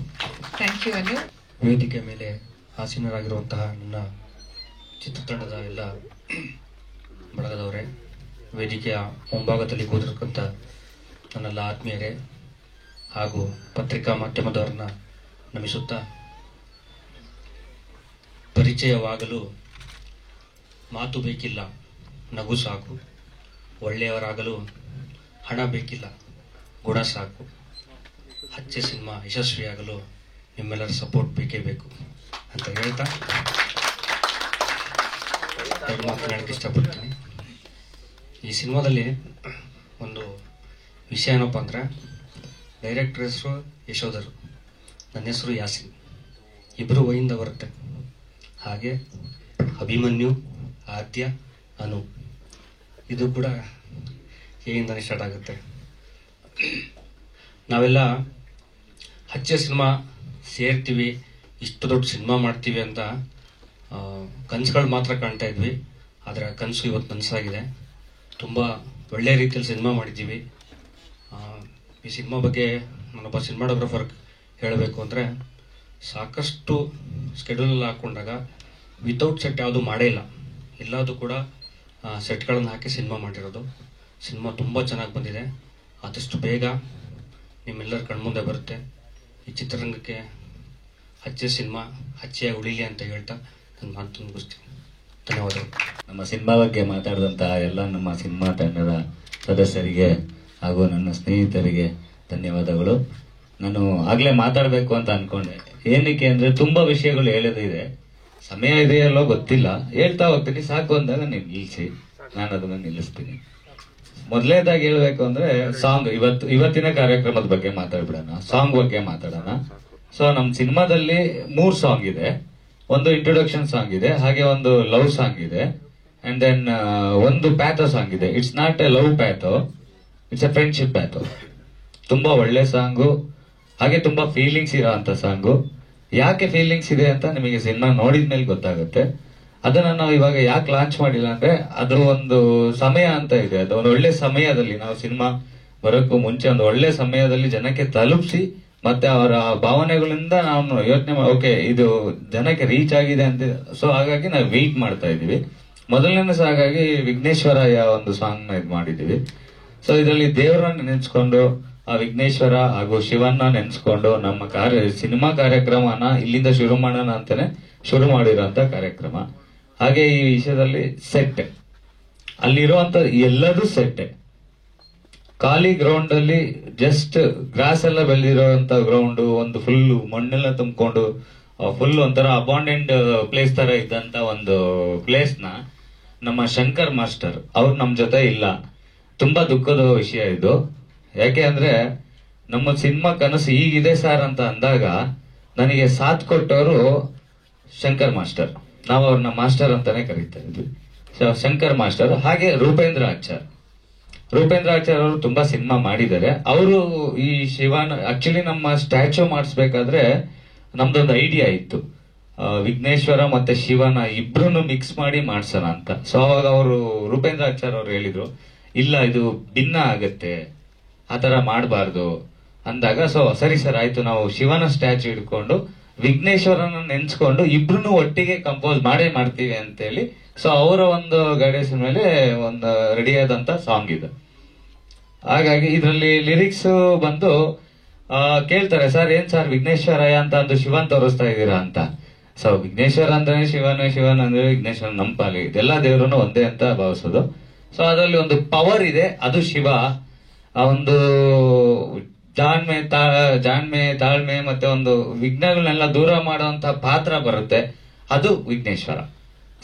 Thank you Anu. ವೇದಿಕೆ ಮೇಲೆ ಆಸೀನರಾಗಿರುವಂತಹ ನನ್ನ ಚಿತ್ರತಂಡದ ಎಲ್ಲ ಬಳಗದವರೇ, ವೇದಿಕೆಯ ಮುಂಭಾಗದಲ್ಲಿ ಕೂತಿರತಕ್ಕಂಥ ನನ್ನೆಲ್ಲ ಆತ್ಮೀಯರೇ ಹಾಗೂ ಪತ್ರಿಕಾ ಮಾಧ್ಯಮದವರನ್ನ ನಮಿಸುತ್ತಾ, ಪರಿಚಯವಾಗಲು ಮಾತು ಬೇಕಿಲ್ಲ, ನಗು ಸಾಕು. ಒಳ್ಳೆಯವರಾಗಲು ಹಣ ಬೇಕಿಲ್ಲ, ಗುಣ ಸಾಕು. ಹಚ್ಚೆ ಸಿನಿಮಾ ಯಶಸ್ವಿಯಾಗಲು ನಿಮ್ಮೆಲ್ಲರ ಸಪೋರ್ಟ್ ಬೇಕೇ ಬೇಕು ಅಂತ ಹೇಳ್ತಾ ಎರಡು ಮಾತು ಹೇಳಕ್ಕೆ ಇಷ್ಟಪಡ್ತೀನಿ. ಈ ಸಿನಿಮಾದಲ್ಲಿ ಒಂದು ವಿಷಯ ಏನಪ್ಪ ಅಂದರೆ, ಡೈರೆಕ್ಟರ್ ಹೆಸರು ಯಶೋಧರು, ನನ್ನ ಹೆಸರು ಯಾಸಿನ್, ಇಬ್ಬರು ವೈಯಿಂದ ಬರುತ್ತೆ. ಹಾಗೆ ಅಭಿಮನ್ಯು, ಆದ್ಯ, ಅನು, ಇದು ಕೂಡ ಏಯಿಂದನೇ ಸ್ಟಾರ್ಟ್ ಆಗುತ್ತೆ. ನಾವೆಲ್ಲ ಹಚ್ಚೆ ಸಿನಿಮಾ ಸೇರ್ತೀವಿ, ಇಷ್ಟು ದೊಡ್ಡ ಸಿನಿಮಾ ಮಾಡ್ತೀವಿ ಅಂತ ಕನಸುಗಳು ಮಾತ್ರ ಕಾಣ್ತಾ ಇದ್ವಿ. ಆದರೆ ಆ ಕನಸು ಇವತ್ತು ನನಸಾಗಿದೆ. ತುಂಬ ಒಳ್ಳೆಯ ರೀತಿಯಲ್ಲಿ ಸಿನಿಮಾ ಮಾಡಿದ್ದೀವಿ. ಈ ಸಿನಿಮಾ ಬಗ್ಗೆ ನಾನೊಬ್ಬ ಸಿನಿಮಾಟೋಗ್ರಫರ್ ಹೇಳಬೇಕು ಅಂದರೆ, ಸಾಕಷ್ಟು ಸ್ಕೆಡ್ಯೂಲಲ್ಲಿ ಹಾಕ್ಕೊಂಡಾಗ ವಿತೌಟ್ ಸೆಟ್ ಯಾವುದು ಮಾಡೇ ಇಲ್ಲ. ಎಲ್ಲದೂ ಕೂಡ ಸೆಟ್ಗಳನ್ನು ಹಾಕಿ ಸಿನಿಮಾ ಮಾಡಿರೋದು. ಸಿನಿಮಾ ತುಂಬ ಚೆನ್ನಾಗಿ ಬಂದಿದೆ. ಆದಷ್ಟು ಬೇಗ ನಿಮ್ಮೆಲ್ಲರ ಕಣ್ಮುಂದೆ ಬರುತ್ತೆ. ಈ ಚಿತ್ರರಂಗಕ್ಕೆ ಹಚ್ಚೆ ಸಿನಿಮಾ ಹಚ್ಚೆಯಾಗಿ ಉಳಿಲಿ ಅಂತ ಹೇಳ್ತಾ ನನ್ನ ಮಾತು ಮುಗಿಸ್ತೀನಿ. ಧನ್ಯವಾದಗಳು. ನಮ್ಮ ಸಿನಿಮಾ ಬಗ್ಗೆ ಮಾತಾಡಿದಂತಹ ಎಲ್ಲ ನಮ್ಮ ಸಿನಿಮಾ ತಂಡದ ಸದಸ್ಯರಿಗೆ ಹಾಗೂ ನನ್ನ ಸ್ನೇಹಿತರಿಗೆ ಧನ್ಯವಾದಗಳು. ನಾನು ಆಗಲೇ ಮಾತಾಡಬೇಕು ಅಂತ ಅನ್ಕೊಂಡೆ. ಏನಕ್ಕೆ ಅಂದರೆ ತುಂಬ ವಿಷಯಗಳು ಹೇಳೋದಿದೆ, ಸಮಯ ಇದೆಯಲ್ಲೋ ಗೊತ್ತಿಲ್ಲ, ಹೇಳ್ತಾ ಹೋಗ್ತೀನಿ. ಸಾಕು ಅಂದಾಗ ನೀವು ನಿಲ್ಲಿಸಿ, ನಾನು ಅದನ್ನು ನಿಲ್ಲಿಸ್ತೀನಿ. ಮೊದಲನೇದಾಗಿ ಹೇಳ್ಬೇಕು ಅಂದ್ರೆ ಸಾಂಗ್, ಇವತ್ತಿನ ಕಾರ್ಯಕ್ರಮದ ಬಗ್ಗೆ ಮಾತಾಡ್ಬಿಡೋಣ, ಸಾಂಗ್ ಬಗ್ಗೆ ಮಾತಾಡೋಣ. ಸೊ ನಮ್ಮ ಸಿನಿಮಾದಲ್ಲಿ 3 ಸಾಂಗ್ ಇದೆ. ಒಂದು ಇಂಟ್ರೊಡಕ್ಷನ್ ಸಾಂಗ್ ಇದೆ, ಹಾಗೆ ಒಂದು ಲವ್ ಸಾಂಗ್ ಇದೆ, ಅಂಡ್ ದೆನ್ ಒಂದು ಪ್ಯಾಥೋ ಸಾಂಗ್ ಇದೆ. It's not A love ಪ್ಯಾಥೋ, it's A friendship ಪ್ಯಾಥೋ. ತುಂಬಾ ಒಳ್ಳೆ ಸಾಂಗು, ಹಾಗೆ ತುಂಬಾ ಫೀಲಿಂಗ್ಸ್ ಇರೋ ಅಂತ ಸಾಂಗು. ಯಾಕೆ ಫೀಲಿಂಗ್ಸ್ ಇದೆ ಅಂತ ನಿಮಗೆ ಸಿನಿಮಾ ನೋಡಿದ್ಮೇಲೆ ಗೊತ್ತಾಗುತ್ತೆ. ಅದನ್ನ ನಾವು ಇವಾಗ ಯಾಕೆ ಲಾಂಚ್ ಮಾಡಿಲ್ಲ ಅಂದ್ರೆ, ಅದು ಒಂದು ಸಮಯ ಅಂತ ಇದೆ. ಅದು ಒಂದು ಒಳ್ಳೆ ಸಮಯದಲ್ಲಿ, ನಾವು ಸಿನಿಮಾ ಬರೋಕ್ಕೂ ಮುಂಚೆ ಒಂದು ಒಳ್ಳೆ ಸಮಯದಲ್ಲಿ ಜನಕ್ಕೆ ತಲುಪಿಸಿ, ಮತ್ತೆ ಅವರ ಭಾವನೆಗಳಿಂದ ನಾವು ಯೋಚನೆ ಓಕೆ ಇದು ಜನಕ್ಕೆ ರೀಚ್ ಆಗಿದೆ ಅಂತ. ಸೊ ಹಾಗಾಗಿ ನಾವು ವೆಯ್ಟ್ ಮಾಡ್ತಾ ಇದೀವಿ. ಮೊದಲನೇ ಹಾಗಾಗಿ ವಿಘ್ನೇಶ್ವರಯ್ಯ ಒಂದು ಸಾಂಗ್ ನ ಇದು ಮಾಡಿದೀವಿ. ಸೊ ಇದರಲ್ಲಿ ದೇವರನ್ನ ನೆನೆಸ್ಕೊಂಡು, ಆ ವಿಘ್ನೇಶ್ವರ ಹಾಗೂ ಶಿವನ್ನ ನೆನೆಸ್ಕೊಂಡು ನಮ್ಮ ಸಿನಿಮಾ ಕಾರ್ಯಕ್ರಮನ ಇಲ್ಲಿಂದ ಶುರು ಮಾಡೋಣ ಅಂತಾನೆ ಶುರು ಮಾಡಿರೋಂತ ಕಾರ್ಯಕ್ರಮ. ಹಾಗೆ ಈ ವಿಷಯದಲ್ಲಿ ಸೆಟ್, ಅಲ್ಲಿರುವಂತ ಎಲ್ಲದೂ ಸೆಟ್. ಖಾಲಿ ಗ್ರೌಂಡ್ ಅಲ್ಲಿ ಜಸ್ಟ್ ಗ್ರಾಸ್ ಎಲ್ಲ ಬೆಳೆದಿರೋಂತ ಗ್ರೌಂಡ್, ಒಂದು ಫುಲ್ ಮಣ್ಣೆಲ್ಲ ತುಂಬಿಕೊಂಡು ಫುಲ್ ಒಂಥರ ಅಬಾಂಡೆಂಟ್ ಪ್ಲೇಸ್ ತರ ಇದ್ದಂತ ಒಂದು ಪ್ಲೇಸ್ ನ ನಮ್ಮ ಶಂಕರ್ ಮಾಸ್ಟರ್ ಅವ್ರು ನಮ್ ಜೊತೆ ಇಲ್ಲ. ತುಂಬಾ ದುಃಖದ ವಿಷಯ ಇದು. ಯಾಕೆ ಅಂದ್ರೆ ನಮ್ಮ ಸಿನಿಮಾ ಕನಸು ಹೀಗಿದೆ ಸರ್ ಅಂತ ಅಂದಾಗ ನನಗೆ ಸಾಥ್ ಕೊಟ್ಟವರು ಶಂಕರ್ ಮಾಸ್ಟರ್. ನಾವು ಅವ್ರನ್ನ ಮಾಸ್ಟರ್ ಅಂತಾನೆ ಕರೀತಾ ಇದ್ವಿ, ಶಂಕರ್ ಮಾಸ್ಟರ್. ಹಾಗೆ ರೂಪೇಂದ್ರ ಆಚಾರ್ ಅವರು ತುಂಬಾ ಸಿನಿಮಾ ಮಾಡಿದ್ದಾರೆ. ಅವರು ಈ ಶಿವನ ಆಕ್ಚುಲಿ ನಮ್ಮ ಸ್ಟ್ಯಾಚ್ಯೂ ಮಾಡಿಸ್ಬೇಕಾದ್ರೆ ನಮ್ದೊಂದು ಐಡಿಯಾ ಇತ್ತು, ವಿಘ್ನೇಶ್ವರ ಮತ್ತೆ ಶಿವನ ಇಬ್ರು ಮಿಕ್ಸ್ ಮಾಡಿ ಮಾಡ್ಸೋಣ ಅಂತ. ಸೊ ಅವಾಗ ಅವರು ರೂಪೇಂದ್ರ ಆಚಾರ್ ಅವ್ರು ಹೇಳಿದ್ರು, ಇಲ್ಲ ಇದು ಭಿನ್ನ ಆಗತ್ತೆ, ಆತರ ಮಾಡಬಾರ್ದು ಅಂದಾಗ, ಸೊ ಸರಿ ಸರ್ ಆಯ್ತು, ನಾವು ಶಿವನ ಸ್ಟ್ಯಾಚ್ಯೂ ಇಟ್ಕೊಂಡು ವಿಘ್ನೇಶ್ವರನ ನೆನ್ಸ್ಕೊಂಡು ಇಬ್ರು ಒಟ್ಟಿಗೆ ಕಂಪೋಸ್ ಮಾಡೇ ಮಾಡ್ತೀವಿ ಅಂತೇಳಿ. ಸೊ ಅವರ ಒಂದು ಗೈಡೆನ್ಸ್ ಮೇಲೆ ಒಂದು ರೆಡಿ ಆದಂತ ಸಾಂಗ್ ಇದು. ಹಾಗಾಗಿ ಇದರಲ್ಲಿ ಲಿರಿಕ್ಸ್ ಬಂದು ಕೇಳ್ತಾರೆ, ಸರ್ ಏನ್ ಸರ್ ವಿಘ್ನೇಶ್ವರಯ್ಯ ಅಂತ ಒಂದು ಶಿವನ್ ತೋರಿಸ್ತಾ ಇದ್ದೀರಾ ಅಂತ. ಸೊ ವಿಘ್ನೇಶ್ವರ ಅಂದ್ರೆ ಶಿವನ್ ಅಂದ್ರೆ ವಿಘ್ನೇಶ್ವರ ನಮ್ಮ ಪಾಲಿಗೆ ಇದೆಲ್ಲ ದೇವರನ್ನು ಒಂದೇ ಅಂತ ಭಾವಿಸೋದು. ಸೊ ಅದರಲ್ಲಿ ಒಂದು ಪವರ್ ಇದೆ, ಅದು ಶಿವ. ಆ ಒಂದು ಜಾಣ್ಮೆ ತಾಳ್ಮೆ ಮತ್ತೆ ಒಂದು ವಿಘ್ನಗಳನ್ನೆಲ್ಲ ದೂರ ಮಾಡುವಂತ ಪಾತ್ರ ಬರುತ್ತೆ, ಅದು ವಿಘ್ನೇಶ್ವರ.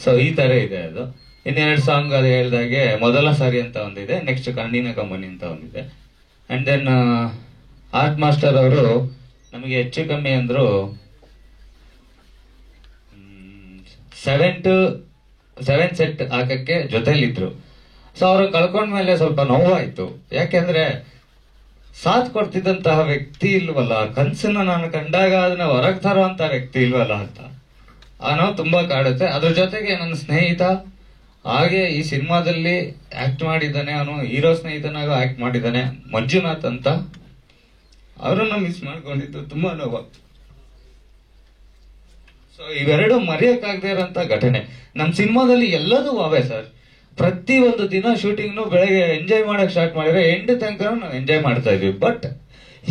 ಸೊ ಈ ತರ ಇದೆ ಅದು. ಇನ್ನೆರಡು ಸಾಂಗ್ ಅದು ಹೇಳ್ದಾಗೆ ಮೊದಲ ಸಾರಿ ಅಂತ ಒಂದಿದೆ, ನೆಕ್ಸ್ಟ್ ಕಣ್ಣಿನ ಕಮ್ಮನಿ ಅಂತ ಒಂದಿದೆ. ಅಂಡ್ ದೆನ್ ಆರ್ಟ್ ಮಾಸ್ಟರ್ ಅವರು ನಮಗೆ ಹೆಚ್ಚು ಕಮ್ಮಿ ಅಂದ್ರು 7 ಸೆಟ್ ಹಾಕಕ್ಕೆ ಜೊತೆಲಿದ್ರು. ಸೊ ಅವರು ಕಳ್ಕೊಂಡ್ಮೇಲೆ ಸ್ವಲ್ಪ ನೋವಾಯ್ತು. ಯಾಕೆಂದ್ರೆ ಸಾಥ್ ಕೊಡ್ತಿದ್ದಂತಹ ವ್ಯಕ್ತಿ ಇಲ್ವಲ್ಲ, ಕನ್ಸನ್ನ ನಾನು ಕಂಡಾಗ ಅದನ್ನ ಹೊರಗೆ ತರುವಂತ ವ್ಯಕ್ತಿ ಇಲ್ವಲ್ಲ ಅಂತ ಆ ನೋವು ತುಂಬಾ ಕಾಡುತ್ತೆ. ಅದ್ರ ಜೊತೆಗೆ ನನ್ನ ಸ್ನೇಹಿತ ಹಾಗೆ ಈ ಸಿನಿಮಾದಲ್ಲಿ ಆಕ್ಟ್ ಮಾಡಿದ್ದಾನೆ, ಅವನು ಹೀರೋ ಸ್ನೇಹಿತನಾಗ ಆಕ್ಟ್ ಮಾಡಿದ್ದಾನೆ, ಮಂಜುನಾಥ್ ಅಂತ. ಅವರನ್ನ ಮಿಸ್ ಮಾಡ್ಕೊಂಡಿದ್ದು ತುಂಬಾ ನೋವು. ಸೊ ಇವೆರಡು ಮರೆಯಕ್ಕಾಗದೇ ಇರೋಂತ ಘಟನೆ. ನಮ್ ಸಿನಿಮಾದಲ್ಲಿ ಎಲ್ಲದೂ ಅವೇ ಸರ್. ಪ್ರತಿ ಒಂದು ದಿನ ಶೂಟಿಂಗ್ನು ಬೆಳಗ್ಗೆ ಎಂಜಾಯ್ ಮಾಡಕ್ ಸ್ಟಾರ್ಟ್ ಮಾಡಿದ್ರೆ ಎಂಡ್ ತನಕ ನಾವು ಎಂಜಾಯ್ ಮಾಡ್ತಾ ಇದ್ವಿ. ಬಟ್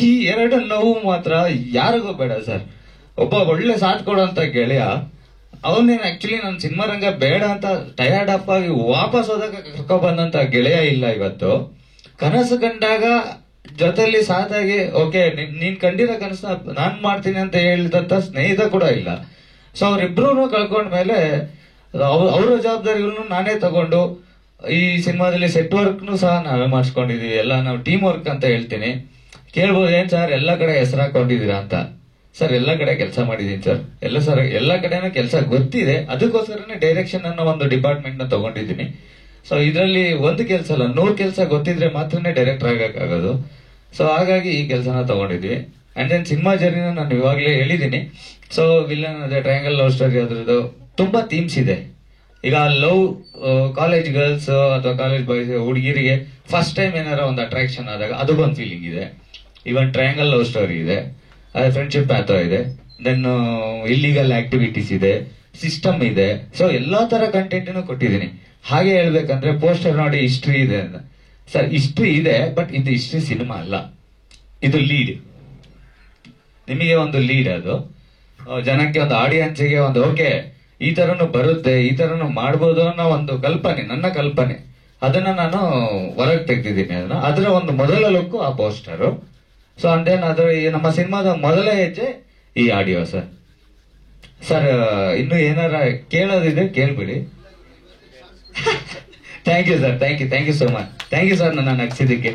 ಈ ಎರಡು ನೋವು ಮಾತ್ರ ಯಾರಿಗೂ ಬೇಡ ಸರ್. ಒಬ್ಬ ಒಳ್ಳೆ ಸಾಥ್ ಕೊಡೋಂತ ಗೆಳೆಯ ಅವನೇನು ಆಕ್ಚುಲಿ ನನ್ನ ಸಿನಿಮಾ ರಂಗ ಬೇಡ ಅಂತ ಟಯರ್ಡ್ ಅಪ್ ಆಗಿ ವಾಪಸ್ ಹೋದಾಗ ಕರ್ಕೊ ಬಂದಂತ ಗೆಳೆಯ ಇಲ್ಲ ಇವತ್ತು. ಕನಸು ಕಂಡಾಗ ಜೊತೆಲಿ ಸಾಥಾಗಿ ಓಕೆ ನೀನ್ ಕಂಡಿರೋ ಕನಸನ್ನ ನಾನ್ ಮಾಡ್ತೀನಿ ಅಂತ ಹೇಳಿದಂತ ಸ್ನೇಹಿತ ಕೂಡ ಇಲ್ಲ. ಸೊ ಅವ್ರಿಬ್ರು ಕಳ್ಕೊಂಡ್ಮೇಲೆ ಅವರ ಜವಾಬ್ದಾರಿಗಳನ್ನು ನಾನೇ ತಗೊಂಡು ಈ ಸಿನಿಮಾದಲ್ಲಿ ಸೆಟ್ ವರ್ಕ್ನು ಸಹ ನಾವೇ ಮಾಡಿಸ್ಕೊಂಡಿದೀವಿ. ಎಲ್ಲ ನಾವು ಟೀಮ್ ವರ್ಕ್ ಅಂತ ಹೇಳ್ತೀನಿ. ಕೇಳ್ಬೋದು ಏನ್ ಸರ್ ಎಲ್ಲ ಕಡೆ ಹೆಸರು ಹಾಕೊಂಡಿದೀರಾ ಅಂತ. ಸರ್ ಎಲ್ಲ ಕಡೆ ಕೆಲಸ ಮಾಡಿದೀನಿ ಸರ್. ಎಲ್ಲ ಕಡೆನೂ ಕೆಲಸ ಗೊತ್ತಿದೆ, ಅದಕ್ಕೋಸ್ಕರನೇ ಡೈರೆಕ್ಷನ್ ಅನ್ನೋ ಒಂದು ಡಿಪಾರ್ಟ್ಮೆಂಟ್ ನ ತಗೊಂಡಿದ್ದೀನಿ. ಸೊ ಇದರಲ್ಲಿ ಒಂದು ಕೆಲಸ ಅಲ್ಲ, 100 ಕೆಲಸ ಗೊತ್ತಿದ್ರೆ ಮಾತ್ರನೇ ಡೈರೆಕ್ಟರ್ ಆಗಕ್ಕಾಗೋದು. ಸೊ ಹಾಗಾಗಿ ಈ ಕೆಲಸನ ತಗೊಂಡಿದ್ವಿ. ಅಂಡ್ ದೆನ್ ಸಿನಿಮಾ ಜರ್ನಿನ ನಾನು ಇವಾಗಲೇ ಹೇಳಿದ್ದೀನಿ. ಸೊ ವಿಲನ್ ಅದೇ ಟ್ರಯಾಂಗಲ್ ಲವ್ ಸ್ಟೋರಿ, ಅದ್ರದ್ದು ತುಂಬಾ ಥೀಮ್ಸ್ ಇದೆ. ಈಗ ಲವ್, ಕಾಲೇಜ್ ಗರ್ಲ್ಸ್ ಅಥವಾ ಕಾಲೇಜ್ ಬಾಯ್ಸ್ ಹುಡುಗಿರಿಗೆ ಫಸ್ಟ್ ಟೈಮ್ ಏನಾರ ಒಂದು ಅಟ್ರಾಕ್ಷನ್ ಆದಾಗ ಅದು ಒಂದು ಫೀಲಿಂಗ್ ಇದೆ. ಇವನ್ ಟ್ರಯಾಂಗಲ್ ಲವ್ ಸ್ಟೋರಿ ಇದೆ, ಫ್ರೆಂಡ್ಶಿಪ್ ಪ್ಯಾಥೋ ಇದೆ, ದೆನ್ ಇಲ್ಲಿಗಲ್ ಆಕ್ಟಿವಿಟೀಸ್ ಇದೆ, ಸಿಸ್ಟಮ್ ಇದೆ. ಸೊ ಎಲ್ಲಾ ತರ ಕಂಟೆಂಟ್ ಕೊಟ್ಟಿದ್ದೀನಿ. ಹಾಗೆ ಹೇಳ್ಬೇಕಂದ್ರೆ ಪೋಸ್ಟರ್ ನೋಡಿ ಹಿಸ್ಟ್ರಿ ಇದೆ ಅಂತ. ಸರ್ ಹಿಸ್ಟ್ರಿ ಇದೆ, ಬಟ್ ಇದು ಹಿಸ್ಟ್ರಿ ಸಿನಿಮಾ ಅಲ್ಲ, ಇದು ಲೀಡ್. ನಿಮಗೆ ಒಂದು ಲೀಡ್, ಅದು ಜನಕ್ಕೆ ಒಂದು ಆಡಿಯನ್ಸ್ಗೆ ಒಂದು ಓಕೆ ಈ ತರನು ಬರುತ್ತೆ, ಈ ತರನು ಮಾಡ್ಬೋದು ಅನ್ನೋ ಒಂದು ಕಲ್ಪನೆ, ನನ್ನ ಕಲ್ಪನೆ, ಅದನ್ನ ನಾನು ಹೊರಗೆ ತೆಗ್ದಿದ್ದೀನಿ. ಅದರ ಒಂದು ಮೊದಲ ಲುಕ್ ಆ ಪೋಸ್ಟರ್. ಸೊ ಅಂದೇನ್ ಅದ್ರ ನಮ್ಮ ಸಿನಿಮಾದ ಮೊದಲ ಹೆಜ್ಜೆ ಈ ಆಡಿಯೋ ಸರ್. ಸರ್ ಇನ್ನು ಏನಾರ ಕೇಳೋದಿದೆ ಕೇಳ್ಬಿಡಿ. Thank you sir, thank you so much. Thank you sir ನನ್ನ ನಗ್ಸಿದ್ದಕ್ಕೆ.